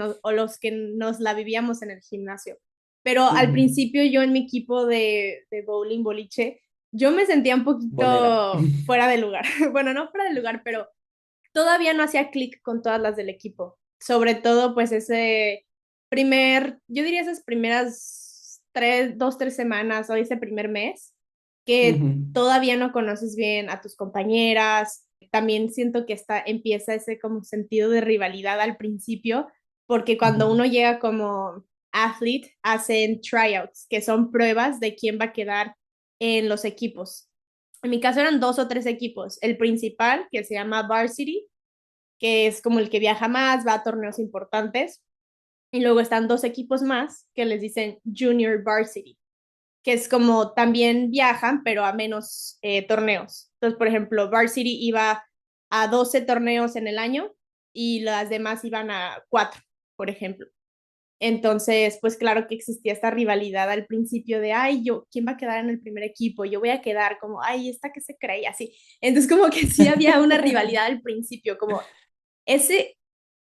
nos la vivíamos en el gimnasio. Pero al ujú. principio yo en mi equipo de bowling, boliche, yo me sentía un Bolera. poquito fuera de lugar. Bueno, no fuera de lugar, pero todavía no hacía clic con todas las del equipo. Sobre todo, pues yo diría esas primeras 2, 3 semanas o ese primer mes, que Ujú, todavía no conoces bien a tus compañeras. También siento que empieza ese como sentido de rivalidad al principio, porque cuando ujú. uno llega como athlete, hacen tryouts, que son pruebas de quién va a quedar en los equipos. En mi caso eran 2 o 3 equipos. El principal, que se llama Varsity, que es como el que viaja más, va a torneos importantes. Y luego están 2 equipos más que les dicen Junior Varsity, que es como también viajan, pero a menos torneos. Entonces, por ejemplo, Varsity iba a 12 torneos en el año y las demás iban a 4, por ejemplo. Entonces, pues claro que existía esta rivalidad al principio de, ay, yo, ¿quién va a quedar en el primer equipo? Yo voy a quedar como, ay, esta que se cree, así. Entonces, como que sí había una rivalidad al principio, como ese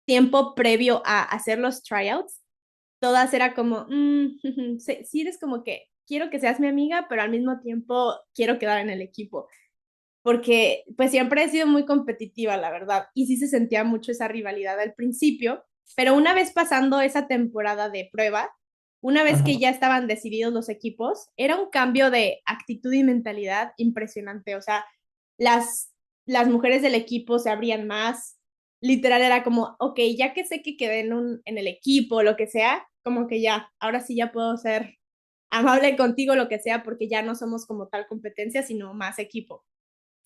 tiempo previo a hacer los tryouts, todas era como, sí, sí eres como que quiero que seas mi amiga, pero al mismo tiempo quiero quedar en el equipo, porque pues siempre he sido muy competitiva, la verdad, y sí se sentía mucho esa rivalidad al principio, pero una vez pasando esa temporada de prueba, una vez que Ajá. ya estaban decididos los equipos, era un cambio de actitud y mentalidad impresionante, o sea, las, las mujeres del equipo se abrían más, literal era como, ok, ya que sé que quedé en el equipo, lo que sea, como que ya, ahora sí ya puedo ser amable contigo, lo que sea, porque ya no somos como tal competencia, sino más equipo.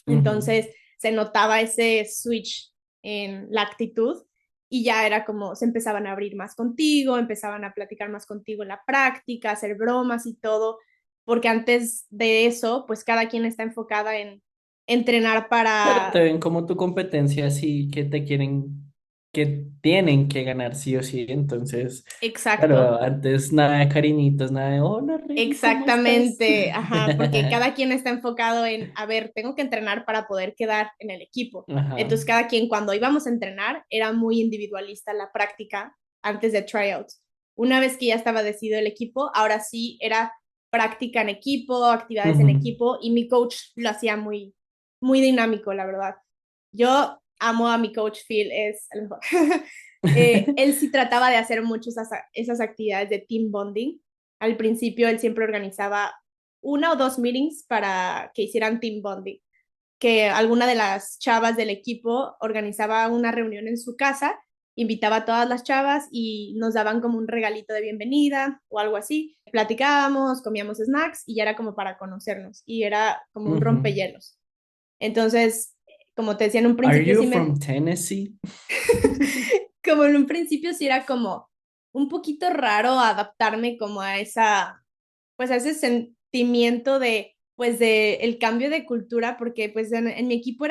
Ujú. Entonces se notaba ese switch en la actitud y ya era como se empezaban a abrir más contigo, empezaban a platicar más contigo en la práctica, hacer bromas y todo, porque antes de eso, pues cada quien está enfocada en entrenar Claro, te para... ven como tu competencia, así que te quieren, que tienen que ganar sí o sí. Entonces, claro, Exacto. antes nada de cariñitos, nada de hola Reni, ¿cómo estás? Exactamente, ajá, porque cada quien está enfocado en, a ver, tengo que entrenar para poder quedar en el equipo. Ajá. Entonces, cada quien cuando íbamos a entrenar era muy individualista la práctica antes de tryouts. Una vez que ya estaba decidido el equipo, ahora sí era práctica en equipo, actividades en Ujú. equipo y mi coach lo hacía muy, muy dinámico, la verdad. Yo amo a mi coach Phil, es el mejor. Él sí trataba de hacer mucho esas actividades de team bonding. Al principio él siempre organizaba 1 o 2 meetings para que hicieran team bonding, que alguna de las chavas del equipo organizaba una reunión en su casa, invitaba a todas las chavas y nos daban como un regalito de bienvenida o algo así. Platicábamos, comíamos snacks y ya era como para conocernos y era como un Ujú. rompehielos. Entonces, como te decía en un Are principio, you sí me, from Tennessee? como en un principio sí era como un poquito raro adaptarme como a esa, pues a ese sentimiento de, pues de el cambio de cultura, porque pues en mi equipo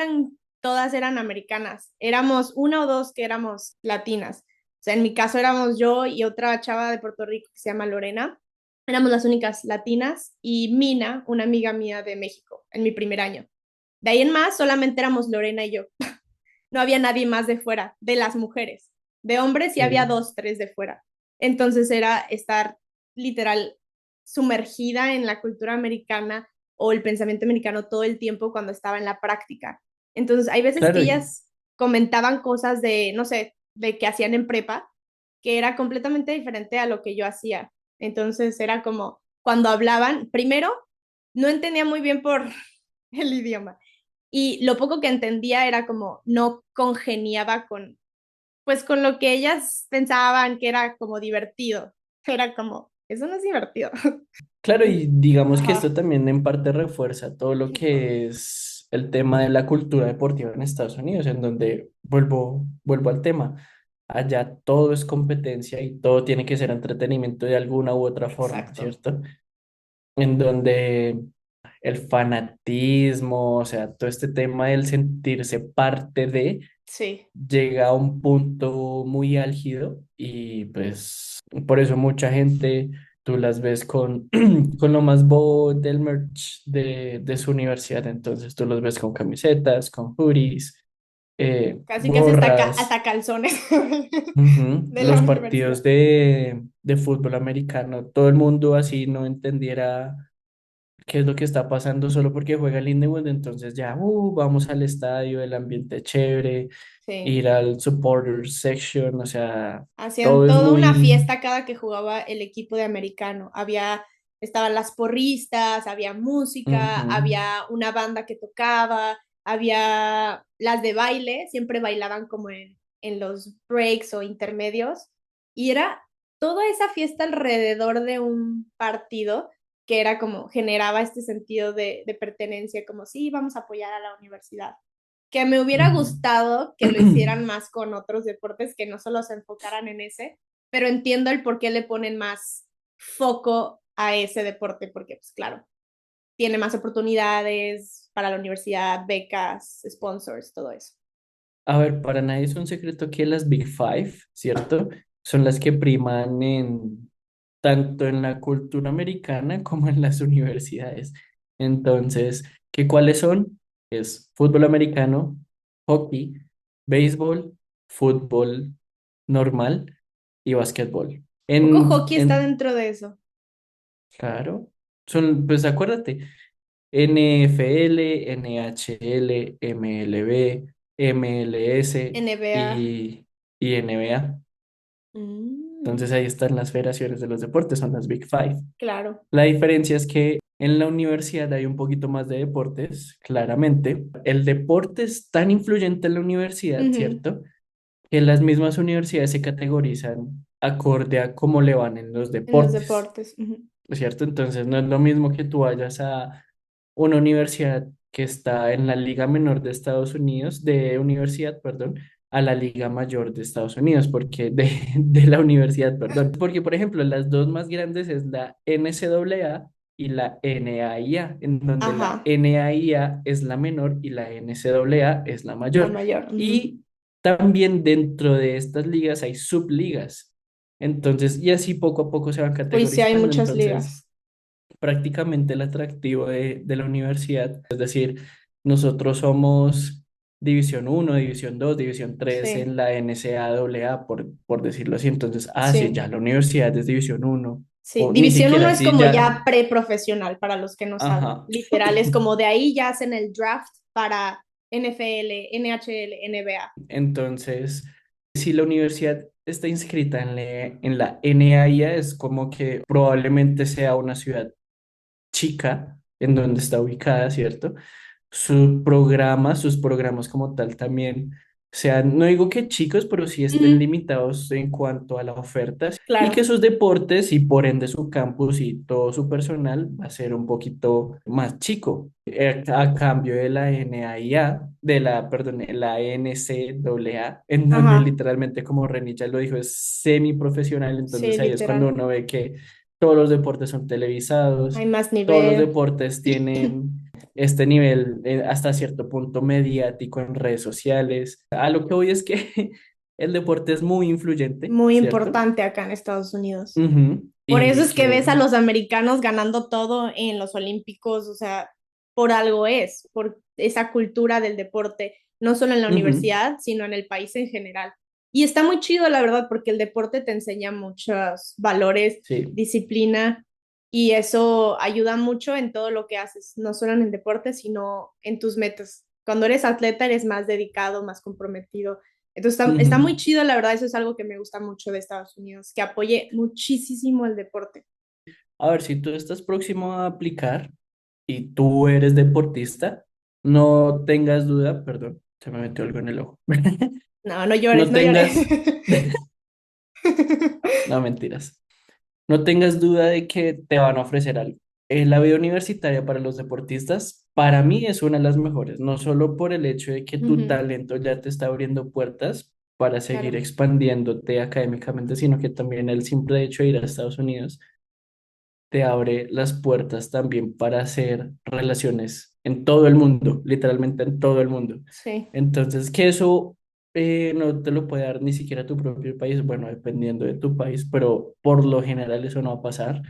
todas eran americanas, éramos 1 o 2 que éramos latinas, o sea, en mi caso éramos yo y otra chava de Puerto Rico que se llama Lorena, éramos las únicas latinas y Mina, una amiga mía de México, en mi primer año. De ahí en más, solamente éramos Lorena y yo. No había nadie más de fuera, de las mujeres. De hombres sí había Sí. 2, 3 de fuera. Entonces era estar literal sumergida en la cultura americana o el pensamiento americano todo el tiempo cuando estaba en la práctica. Entonces hay veces que Claro, y ellas comentaban cosas de, no sé, de que hacían en prepa, que era completamente diferente a lo que yo hacía. Entonces era como cuando hablaban, primero, no entendía muy bien por el idioma y lo poco que entendía era como no congeniaba con, pues con lo que ellas pensaban que era como divertido. Era como, eso no es divertido. claro, y digamos que esto Ajá, también en parte refuerza todo lo que es el tema de la cultura deportiva en Estados Unidos, en donde vuelvo al tema. Allá todo es competencia y todo tiene que ser entretenimiento de alguna u otra forma, exacto. ¿cierto? En donde el fanatismo, o sea, todo este tema del sentirse parte de, Sí, llega a un punto muy álgido y pues por eso mucha gente, tú las ves con, con lo más bobo del merch de su universidad, entonces tú los ves con camisetas, con hoodies, casi casi gorras. hasta calzones Ujú. de la Los universidad. partidos de fútbol americano, todo el mundo así no entendiera qué es lo que está pasando solo porque juega el Lindenwood, entonces ya, vamos al estadio, el ambiente chévere, Sí, ir al supporter section, o sea, hacían todo es toda una muy... fiesta cada que jugaba el equipo de americano. Estaban las porristas, había música, Ujú. había una banda que tocaba, había las de baile, siempre bailaban como en los breaks o intermedios. Y era toda esa fiesta alrededor de un partido. que era como, generaba este sentido de pertenencia, como sí, vamos a apoyar a la universidad. Que me hubiera Ujú. gustado que lo hicieran más con otros deportes, que no solo se enfocaran en ese, pero entiendo el por qué le ponen más foco a ese deporte, porque pues claro, tiene más oportunidades para la universidad, becas, sponsors, todo eso. A ver, para nadie es un secreto que las Big Five, ¿cierto? Son las que priman en tanto en la cultura americana como en las universidades. Entonces, ¿qué cuáles son? Es fútbol americano, hockey, béisbol, fútbol normal y básquetbol. Poco hockey está En, dentro de eso. claro, son, pues acuérdate, NFL, NHL, MLB, MLS NBA. y NBA. Mm, Entonces ahí están las federaciones de los deportes, son las Big Five. claro. La diferencia es que en la universidad hay un poquito más de deportes, claramente. El deporte es tan influyente en la universidad, Ujú, ¿cierto? Que las mismas universidades se categorizan acorde a cómo le van en los en los deportes, deportes. Ujú. ¿cierto? Entonces no es lo mismo que tú vayas a una universidad que está en la Liga Menor de Estados Unidos, de universidad, perdón, a la Liga Mayor de Estados Unidos, porque de la universidad, perdón. Porque, por ejemplo, las dos más grandes es la NCAA y la NAIA, en donde la Ajá, NAIA es la menor y la NCAA es la la mayor. mayor. Ujú. Y también dentro de estas ligas hay subligas. Entonces, y así poco a poco se van Uy, sí, hay categorizando. muchas Entonces, ligas. prácticamente el atractivo de la universidad. Es decir, nosotros somos División 1, División 2, División 3 Sí, en la NCAA, por decirlo así. Entonces, sí, sí. ya la universidad es División 1, Sí, o ni División siquiera uno es así, como ya, ya preprofesional para los que no saben. ajá. Literal, es como de ahí ya hacen el draft para NFL, NHL, NBA. Entonces, si la universidad está inscrita en la NAIA, es como que probablemente sea una ciudad chica en donde está ubicada, ¿cierto? Sus programas como tal también sean, no digo que chicos, pero sí estén Ujú, limitados en cuanto a la oferta y que claro, sus deportes y por ende su campus y todo su personal va a ser un poquito más chico. A cambio de la NAIA, perdón, la NCAA, en donde ajá, literalmente, como Reni ya lo dijo, es semiprofesional, sí, entonces ahí es cuando literal. uno ve que todos los deportes son televisados, Hay más todos los nivel. deportes tienen este nivel hasta cierto punto mediático en redes sociales. A lo que voy es que el deporte es muy influyente, Muy ¿cierto? importante acá en Estados Unidos. Ujú. Por eso Y es que ves que, a los americanos ganando todo en los Olímpicos, o sea, por algo es, por esa cultura del deporte, no solo en la ujú, universidad, sino en el país en general. Y está muy chido, la verdad, porque el deporte te enseña muchos valores, sí, disciplina, y eso ayuda mucho en todo lo que haces, no solo en el deporte, sino en tus metas. Cuando eres atleta, eres más dedicado, más comprometido. Entonces está muy ujú. chido, la verdad, eso es algo que me gusta mucho de Estados Unidos, que apoye muchísimo el deporte. A ver, si tú estás próximo a aplicar y tú eres deportista, no tengas duda, perdón, se me metió algo en el ojo. No, no llores, No no llores. tengas, no mentiras. No tengas duda de que te van a ofrecer algo. La vida universitaria para los deportistas, para mí es una de las mejores, no solo por el hecho de que tu Ujú, talento ya te está abriendo puertas para seguir claro. expandiéndote académicamente, sino que también el simple hecho de ir a Estados Unidos te abre las puertas también para hacer relaciones en todo el mundo, literalmente en todo el mundo. Sí, Entonces, que eso no te lo puede dar ni siquiera tu propio país, bueno, dependiendo de tu país, pero por lo general eso no va a pasar.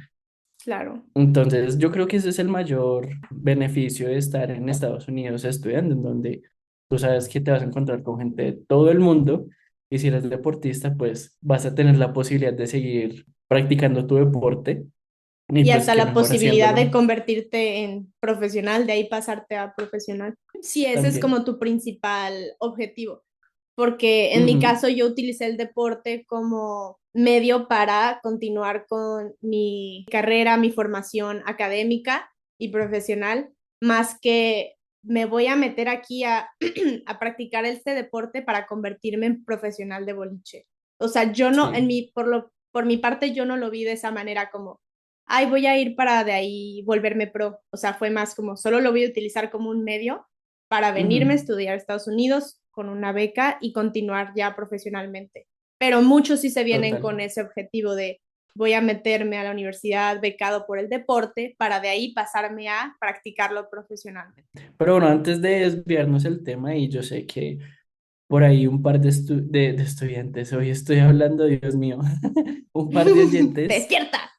claro. Entonces, yo creo que ese es el mayor beneficio de estar en Estados Unidos estudiando, en donde tú sabes que te vas a encontrar con gente de todo el mundo y si eres deportista, pues vas a tener la posibilidad de seguir practicando tu deporte y Y pues hasta qué la mejor posibilidad de haciéndolo convertirte en profesional, de ahí pasarte a profesional. Sí, ese es también. como tu principal objetivo, porque en mi Ujú, caso yo utilicé el deporte como medio para continuar con mi carrera, mi formación académica y profesional, más que me voy a meter aquí a, a practicar este deporte para convertirme en profesional de boliche. O sea, yo no, sí, por mi parte, yo no lo vi de esa manera como ay, voy a ir para de ahí volverme pro. O sea, fue más como, solo lo voy a utilizar como un medio para venirme a Ujú, estudiar a Estados Unidos con una beca y continuar ya profesionalmente. Pero muchos sí se vienen total. con ese objetivo de voy a meterme a la universidad becado por el deporte para de ahí pasarme a practicarlo profesionalmente. Pero bueno, antes de desviarnos el tema, y yo sé que por ahí un par de estudiantes, hoy estoy hablando, Dios mío, un par de oyentes, ¡Despierta!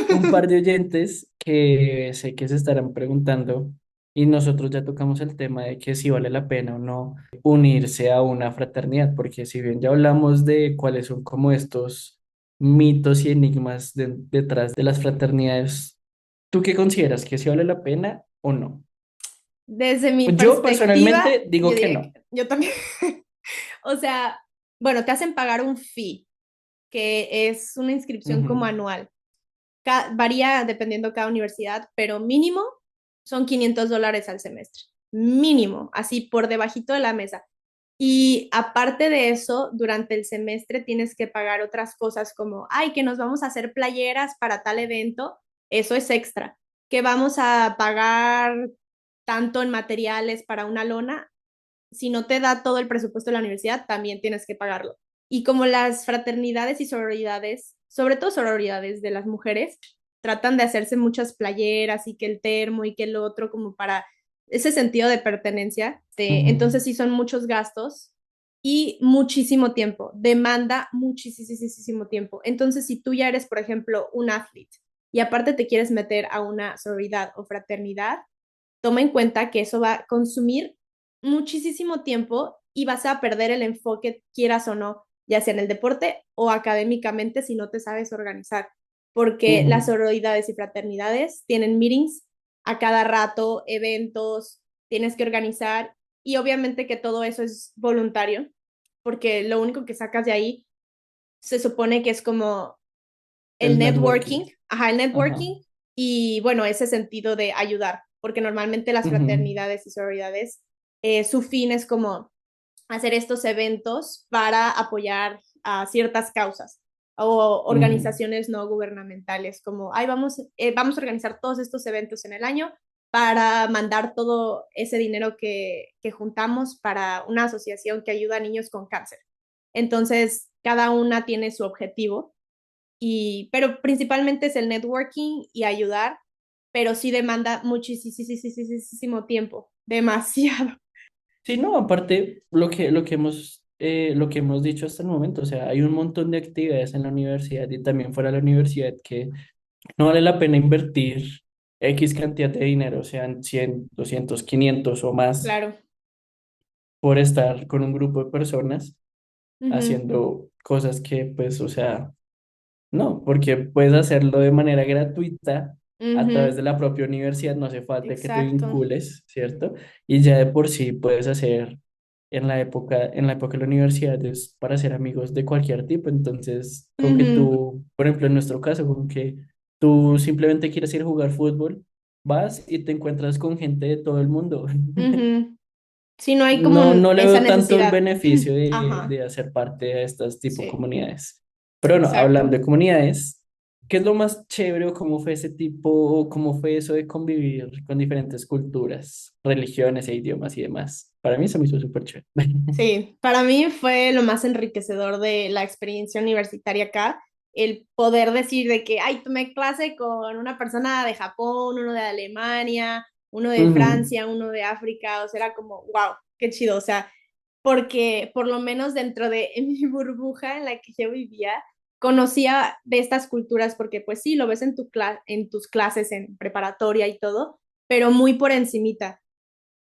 un par de oyentes que sé que se estarán preguntando, y nosotros ya tocamos el tema de que si vale la pena o no unirse a una fraternidad, porque si bien ya hablamos de cuáles son como estos mitos y enigmas detrás de las fraternidades, ¿tú qué consideras? ¿Que si vale la pena o no? Desde mi Yo perspectiva, personalmente digo yo que diría que no. yo también. O sea, bueno, te hacen pagar un fee, que es una inscripción como Ujú, anual. Varía dependiendo cada universidad, pero mínimo son $500 al semestre. Mínimo, así por debajito de la mesa. Y aparte de eso, durante el semestre tienes que pagar otras cosas como, ay, que nos vamos a hacer playeras para tal evento, eso es extra. Que vamos a pagar tanto en materiales para una lona, si no te da todo el presupuesto de la universidad, también tienes que pagarlo. Y como las fraternidades y sororidades, sobre todo sororidades de las mujeres, tratan de hacerse muchas playeras y que el termo y que el otro, como para ese sentido de pertenencia. ujú, Entonces sí son muchos gastos y muchísimo tiempo, demanda muchísimo tiempo. Entonces si tú ya eres, por ejemplo, un athlete y aparte te quieres meter a una sororidad o fraternidad, toma en cuenta que eso va a consumir muchísimo tiempo y vas a perder el enfoque, quieras o no, ya sea en el deporte o académicamente si no te sabes organizar, porque las ujú. sororidades y fraternidades tienen meetings a cada rato, eventos, tienes que organizar y obviamente que todo eso es voluntario, porque lo único que sacas de ahí se supone que es como el El networking. networking, ajá, el Ajá. networking y bueno, ese sentido de ayudar, porque normalmente las Ujú, fraternidades y sororidades, su fin es como hacer estos eventos para apoyar a ciertas causas o ujú, organizaciones no gubernamentales, como, ay, vamos a organizar todos estos eventos en el año para mandar todo ese dinero que juntamos para una asociación que ayuda a niños con cáncer. Entonces, cada una tiene su objetivo pero principalmente es el networking y ayudar, pero sí demanda muchísimo tiempo, demasiado. sí, no, aparte lo que hemos dicho hasta el momento, o sea, hay un montón de actividades en la universidad y también fuera de la universidad que no vale la pena invertir X cantidad de dinero, sean 100 200 500 o más, Claro. por estar con un grupo de personas Ujú, haciendo cosas que, pues, o sea, no, porque puedes hacerlo de manera gratuita a través de ujú, la propia universidad, no hace falta que te exacto. vincules, ¿cierto? Y ya de por sí puedes hacer en la época de la universidad es para ser amigos de cualquier tipo, entonces con que Ujú, tú, por ejemplo, en nuestro caso, con que tú simplemente quieres ir a jugar fútbol, vas y te encuentras con gente de todo el mundo. ujú. Sí, no hay como No, no le esa veo tanto el necesidad. beneficio Ajá, de hacer parte de estas tipo sí, comunidades. Pero bueno, exacto. hablando de comunidades, ¿qué es lo más chévere o cómo fue ese tipo, o cómo fue eso de convivir con diferentes culturas, religiones e idiomas y demás? Para mí eso me hizo súper chévere. Sí, para mí fue lo más enriquecedor de la experiencia universitaria acá, el poder decir de que, ay, tomé clase con una persona de Japón, uno de Alemania, uno de Ujú, Francia, uno de África, o sea, era como, wow, qué chido, o sea, porque por lo menos dentro de en mi burbuja en la que yo vivía, conocía de estas culturas, porque pues sí, lo ves en en tus clases en preparatoria y todo, pero muy por encimita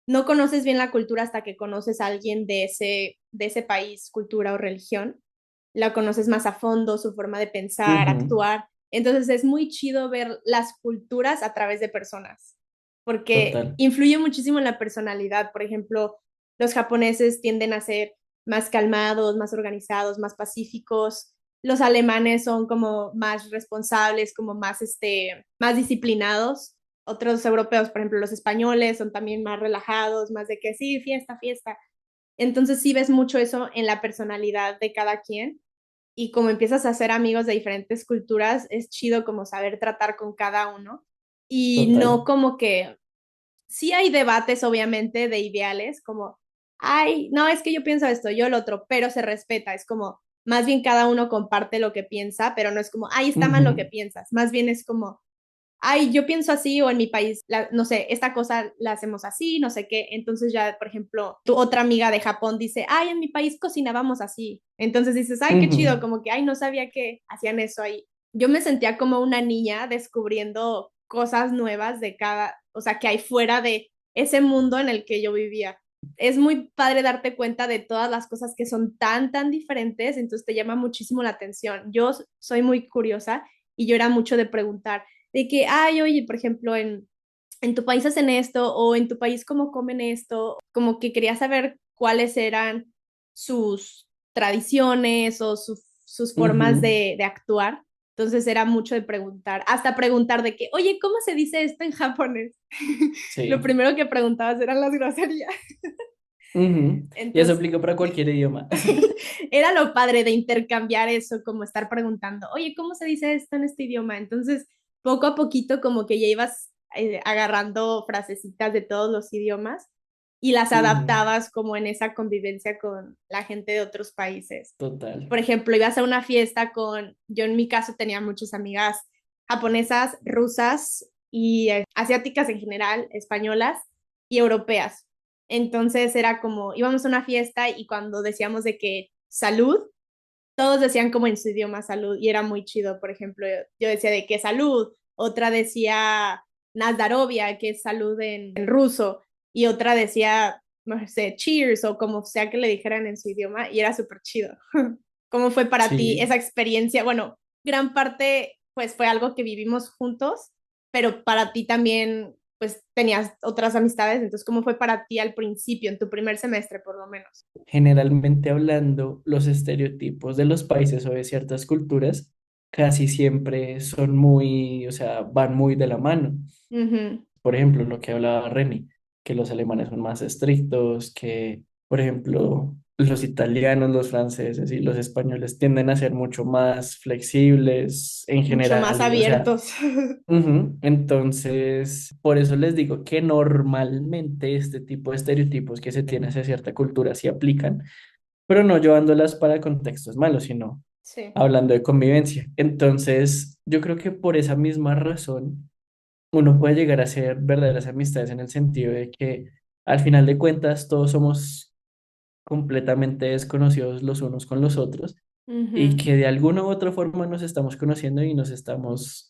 no conoces bien la cultura hasta que conoces a alguien de ese país, cultura o religión. La conoces más a fondo, su forma de pensar, ujú, actuar. Entonces es muy chido ver las culturas a través de personas, porque total. influye muchísimo en la personalidad. Por ejemplo, los japoneses tienden a ser más calmados, más organizados, más pacíficos. Los alemanes son como más responsables, como más, más disciplinados. Otros europeos, por ejemplo, los españoles son también más relajados, más de que sí, fiesta, fiesta. Entonces sí ves mucho eso en la personalidad de cada quien y como empiezas a hacer amigos de diferentes culturas, es chido como saber tratar con cada uno y Total. no como que sí hay debates, obviamente, de ideales, como, ay, no, es que yo pienso esto, yo el otro, pero se respeta, es como, más bien cada uno comparte lo que piensa, pero no es como, ay, está mal lo que Ujú, piensas, más bien es como, ay, yo pienso así o en mi país, no sé, esta cosa la hacemos así, no sé qué. Entonces ya, por ejemplo, tu otra amiga de Japón dice, ay, en mi país cocinábamos así. Entonces dices, ay, qué chido, ujú. como que, ay, no sabía que hacían eso ahí. Yo me sentía como una niña descubriendo cosas nuevas de cada, o sea, que hay fuera de ese mundo en el que yo vivía. Es muy padre darte cuenta de todas las cosas que son tan, tan diferentes, entonces te llama muchísimo la atención. Yo soy muy curiosa y yo era mucho de preguntar de que, ay, oye, por ejemplo, en tu país hacen esto o en tu país cómo comen esto, como que quería saber cuáles eran sus tradiciones o sus formas Ujú, de actuar. Entonces era mucho de preguntar, hasta preguntar de que, oye, ¿cómo se dice esto en japonés? Lo sí. primero que preguntabas eran las groserías. Ujú. Y eso Entonces, aplica para cualquier idioma. era lo padre de intercambiar eso, como estar preguntando, oye, ¿cómo se dice esto en este idioma? Entonces, poco a poquito, como que ya ibas agarrando frasecitas de todos los idiomas y las Ujú, adaptabas como en esa convivencia con la gente de otros países. total. Por ejemplo, ibas a una fiesta con, yo en mi caso tenía muchas amigas japonesas, rusas y asiáticas en general, españolas y europeas. Entonces era como, íbamos a una fiesta y cuando decíamos de que salud, todos decían como en su idioma salud y era muy chido. Por ejemplo, yo decía de que salud, otra decía Nazdarovia, que es salud en ruso, y otra decía, no sé, cheers o como sea que le dijeran en su idioma y era súper chido. ¿Cómo fue para ti Sí. esa experiencia? Bueno, gran parte pues fue algo que vivimos juntos, pero para ti también pues tenías otras amistades, entonces ¿cómo fue para ti al principio, en tu primer semestre por lo menos? Generalmente hablando, los estereotipos de los países o de ciertas culturas casi siempre son muy, o sea, van muy de la mano. Ujú, Por ejemplo, lo que hablaba Reni, que los alemanes son más estrictos, que, por ejemplo, los italianos, los franceses y los españoles tienden a ser mucho más flexibles en mucho más general, y, o sea, abiertos. ujú. Entonces, por eso les digo que normalmente este tipo de estereotipos que se tiene hacia cierta cultura sí aplican, pero no llevándolas para contextos malos, sino Sí. hablando de convivencia. Entonces, yo creo que por esa misma razón uno puede llegar a hacer verdaderas amistades en el sentido de que al final de cuentas todos somos completamente desconocidos los unos con los otros y Ujú, que de alguna u otra forma nos estamos conociendo y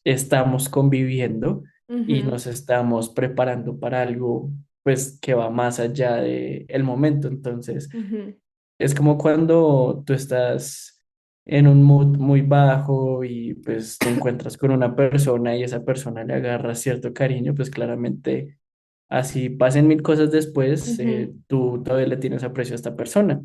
estamos conviviendo y ujú, nos estamos preparando para algo pues que va más allá de el momento. Entonces, ujú, es como cuando tú estás en un mood muy bajo y pues te encuentras con una persona y esa persona le agarra cierto cariño, pues claramente así pasen mil cosas después, ujú, tú todavía le tienes aprecio a esta persona.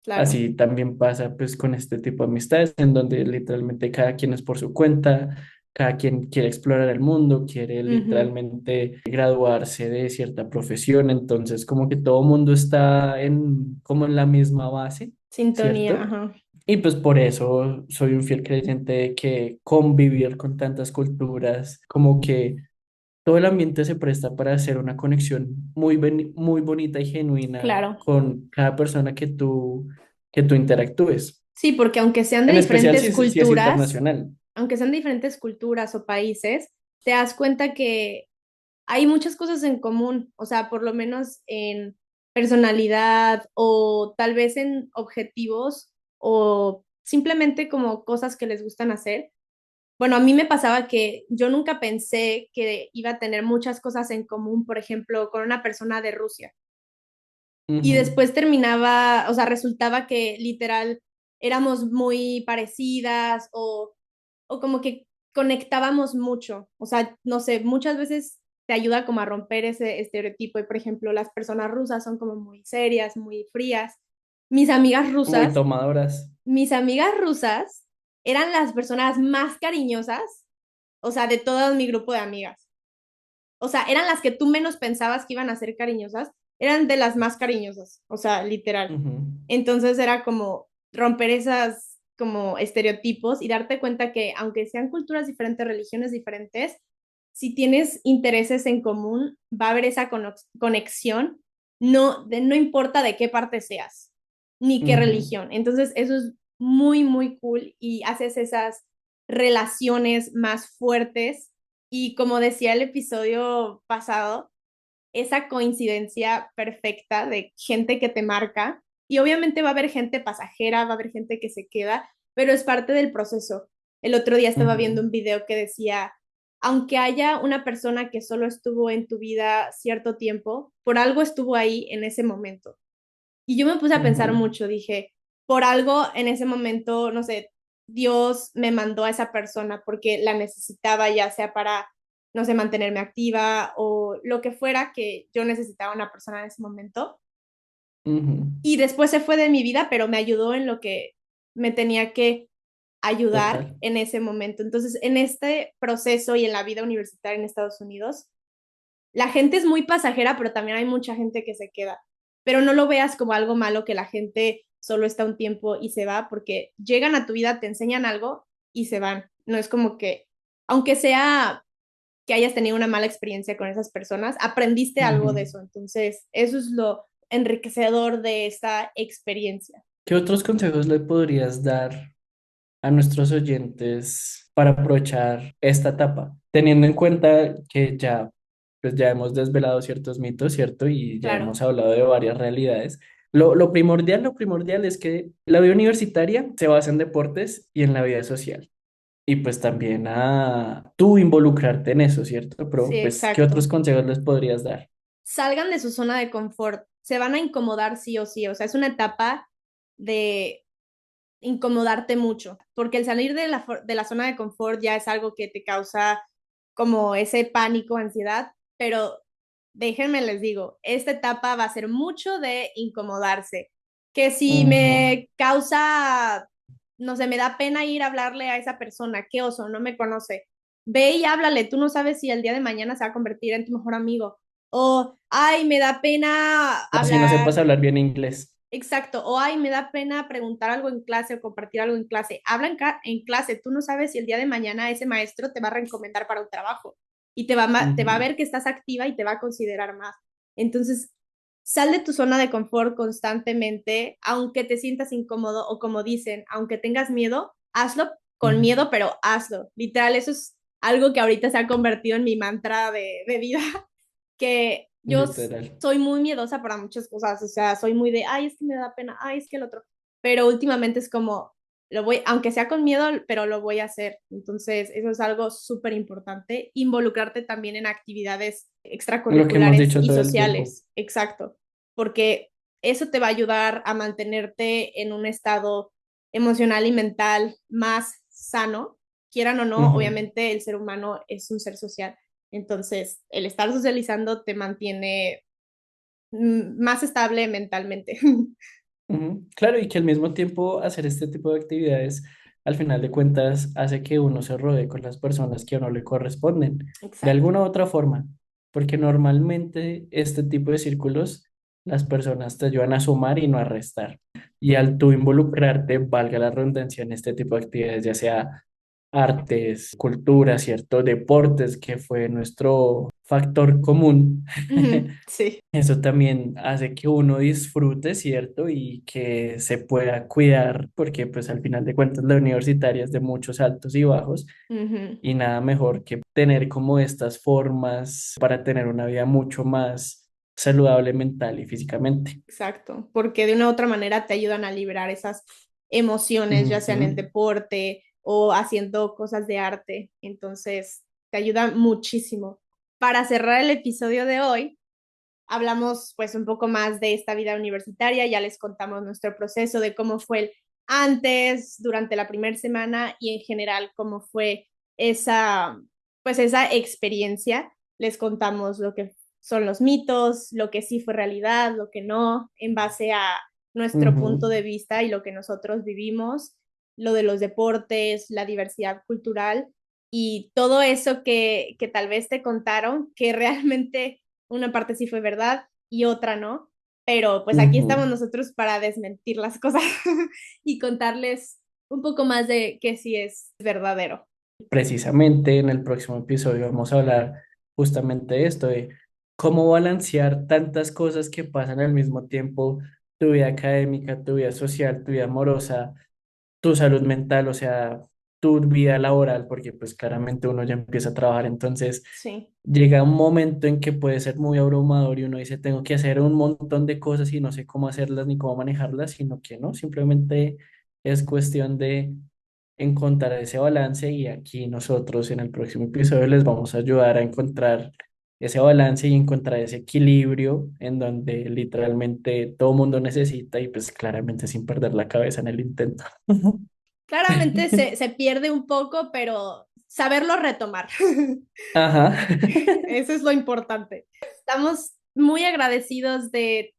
claro. Así también pasa pues con este tipo de amistades en donde literalmente cada quien es por su cuenta, cada quien quiere explorar el mundo, quiere Ujú, literalmente graduarse de cierta profesión, entonces como que todo mundo está en como en la misma base, sintonía, ¿cierto? ajá. Y pues por eso soy un fiel creyente de que convivir con tantas culturas, como que todo el ambiente se presta para hacer una conexión muy bonita y genuina Claro. con cada persona que tú interactúes. Sí, porque aunque sean de En especial diferentes si es culturas, internacional. aunque sean de diferentes culturas o países, te das cuenta que hay muchas cosas en común, o sea, por lo menos en personalidad o tal vez en objetivos o simplemente como cosas que les gustan hacer. Bueno, a mí me pasaba que yo nunca pensé que iba a tener muchas cosas en común, por ejemplo, con una persona de Rusia. Y Ujú, después terminaba, o sea, resultaba que literal éramos muy parecidas o como que conectábamos mucho. O sea, no sé, muchas veces te ayuda como a romper ese estereotipo. Y por ejemplo, las personas rusas son como muy serias, muy frías. Mis amigas muy rusas, tomadoras. mis amigas rusas eran las personas más cariñosas, o sea, de todo mi grupo de amigas. O sea, eran las que tú menos pensabas que iban a ser cariñosas, eran de las más cariñosas, o sea, literal. Ujú, Entonces era como romper esas, como estereotipos y darte cuenta que aunque sean culturas diferentes, religiones diferentes, si tienes intereses en común, va a haber esa conexión, no importa de qué parte seas, ni qué Ujú, religión. Entonces, eso es muy, muy cool y haces esas relaciones más fuertes. Y como decía el episodio pasado, esa coincidencia perfecta de gente que te marca. Y obviamente va a haber gente pasajera, va a haber gente que se queda, pero es parte del proceso. El otro día estaba viendo ujú, un video que decía, aunque haya una persona que solo estuvo en tu vida cierto tiempo, por algo estuvo ahí en ese momento. Y yo me puse a pensar ujú, mucho, dije, por algo en ese momento, no sé, Dios me mandó a esa persona porque la necesitaba, ya sea para, no sé, mantenerme activa o lo que fuera que yo necesitaba una persona en ese momento. ujú. Y después se fue de mi vida, pero me ayudó en lo que me tenía que ayudar Total. en ese momento. Entonces, en este proceso y en la vida universitaria en Estados Unidos, la gente es muy pasajera, pero también hay mucha gente que se queda. Pero no lo veas como algo malo que la gente solo está un tiempo y se va, porque llegan a tu vida, te enseñan algo y se van. No es como que, aunque sea que hayas tenido una mala experiencia con esas personas, aprendiste algo de Ujú. eso. Entonces, eso es lo enriquecedor de esta experiencia. ¿Qué otros consejos le podrías dar a nuestros oyentes para aprovechar esta etapa? Teniendo en cuenta que ya, pues ya hemos desvelado ciertos mitos, ¿cierto? Y ya Claro. hemos hablado de varias realidades. Lo primordial es que la vida universitaria se basa en deportes y en la vida social. Y pues también a tú involucrarte en eso, ¿cierto? Sí, Pero pues, ¿qué otros exacto. consejos les podrías dar? Salgan de su zona de confort. Se van a incomodar sí o sí. O sea, es una etapa de incomodarte mucho, porque el salir de la zona de confort ya es algo que te causa como ese pánico, ansiedad, pero déjenme les digo, esta etapa va a ser mucho de incomodarse, que si Ujú, me causa, no sé, me da pena ir a hablarle a esa persona, qué oso, no me conoce, ve y háblale, tú no sabes si el día de mañana se va a convertir en tu mejor amigo, o, ay, me da pena así no sepas hablar. hablar bien inglés. Exacto, o ay, me da pena preguntar algo en clase o compartir algo en clase. Habla en clase, tú no sabes si el día de mañana ese maestro te va a recomendar para un trabajo y te va a Ujú, ver que estás activa y te va a considerar más. Entonces, sal de tu zona de confort constantemente, aunque te sientas incómodo o como dicen, aunque tengas miedo, hazlo con ujú. miedo, pero hazlo. Literal, eso es algo que ahorita se ha convertido en mi mantra de vida, que yo Literal. soy muy miedosa para muchas cosas, o sea, soy muy de, ay, es que me da pena, ay, es que el otro, pero últimamente es como, lo voy, aunque sea con miedo, pero lo voy a hacer. Entonces, eso es algo súper importante, involucrarte también en actividades Lo que hemos extracurriculares dicho y todo el tiempo. sociales, exacto, porque eso te va a ayudar a mantenerte en un estado emocional y mental más sano, quieran o no, Ujú, obviamente el ser humano es un ser social. Entonces, el estar socializando te mantiene más estable mentalmente. ujú. Claro, y que al mismo tiempo hacer este tipo de actividades, al final de cuentas, hace que uno se rodee con las personas que a uno le corresponden, de Exacto, alguna u otra forma, porque normalmente este tipo de círculos, las personas te ayudan a sumar y no a restar. Y al tú involucrarte, valga la redundancia, en este tipo de actividades, ya sea artes, cultura, ¿cierto? Deportes, que fue nuestro factor común. sí, Eso también hace que uno disfrute, ¿cierto? Y que se pueda cuidar, porque pues al final de cuentas la universitaria es de muchos altos y bajos, y nada mejor que tener como estas formas para tener una vida mucho más saludable mental y físicamente. exacto, porque de una u otra manera te ayudan a liberar esas emociones, ya sea en el Ujú, deporte o haciendo cosas de arte. Entonces, te ayuda muchísimo. Para cerrar el episodio de hoy, hablamos pues un poco más de esta vida universitaria, ya les contamos nuestro proceso de cómo fue el antes, durante la primera semana y en general cómo fue esa, pues esa experiencia. Les contamos lo que son los mitos, lo que sí fue realidad, lo que no, en base a nuestro ujú, punto de vista y lo que nosotros vivimos, lo de los deportes, la diversidad cultural y todo eso que tal vez te contaron, que realmente una parte sí fue verdad y otra no, pero pues aquí ujú. estamos nosotros para desmentir las cosas y contarles un poco más de que sí es verdadero. Precisamente en el próximo episodio vamos a hablar justamente de esto, de cómo balancear tantas cosas que pasan al mismo tiempo, tu vida académica, tu vida social, tu vida amorosa, tu salud mental, o sea, tu vida laboral, porque pues claramente uno ya empieza a trabajar, entonces Sí. llega un momento en que puede ser muy abrumador y uno dice, tengo que hacer un montón de cosas y no sé cómo hacerlas ni cómo manejarlas, sino que no, simplemente es cuestión de encontrar ese balance y aquí nosotros en el próximo episodio les vamos a ayudar a encontrar ese balance y encontrar ese equilibrio en donde literalmente todo mundo necesita y pues claramente sin perder la cabeza en el intento. Claramente se pierde un poco, pero saberlo retomar. Ajá. Eso es lo importante. Estamos muy agradecidos de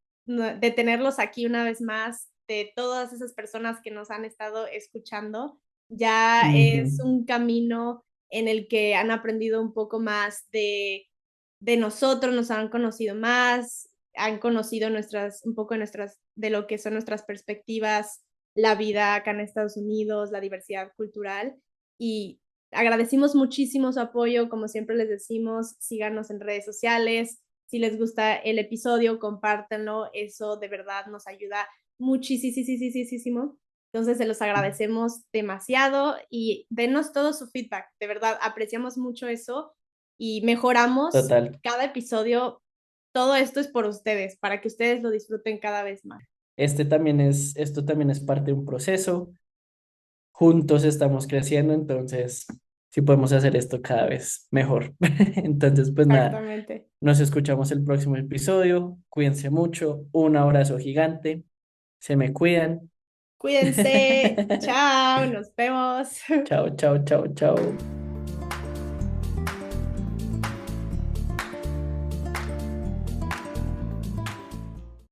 tenerlos aquí una vez más, de todas esas personas que nos han estado escuchando. Ya Ujú. es un camino en el que han aprendido un poco más de nosotros, nos han conocido más, han conocido un poco de lo que son nuestras perspectivas, la vida acá en Estados Unidos, la diversidad cultural. Y agradecimos muchísimo su apoyo, como siempre les decimos, síganos en redes sociales, si les gusta el episodio, compártanlo, eso de verdad nos ayuda muchísimo. Entonces se los agradecemos demasiado y denos todo su feedback, de verdad, apreciamos mucho eso y mejoramos Total. cada episodio. Todo esto es por ustedes, para que ustedes lo disfruten cada vez más. Esto también es parte de un proceso. Juntos estamos creciendo, entonces si podemos hacer esto cada vez mejor. Entonces, pues nada, Exactamente. nos escuchamos el próximo episodio. Cuídense mucho. Un abrazo gigante. Se me cuidan. Cuídense, chao, nos vemos. Chao, chao, chao, chao.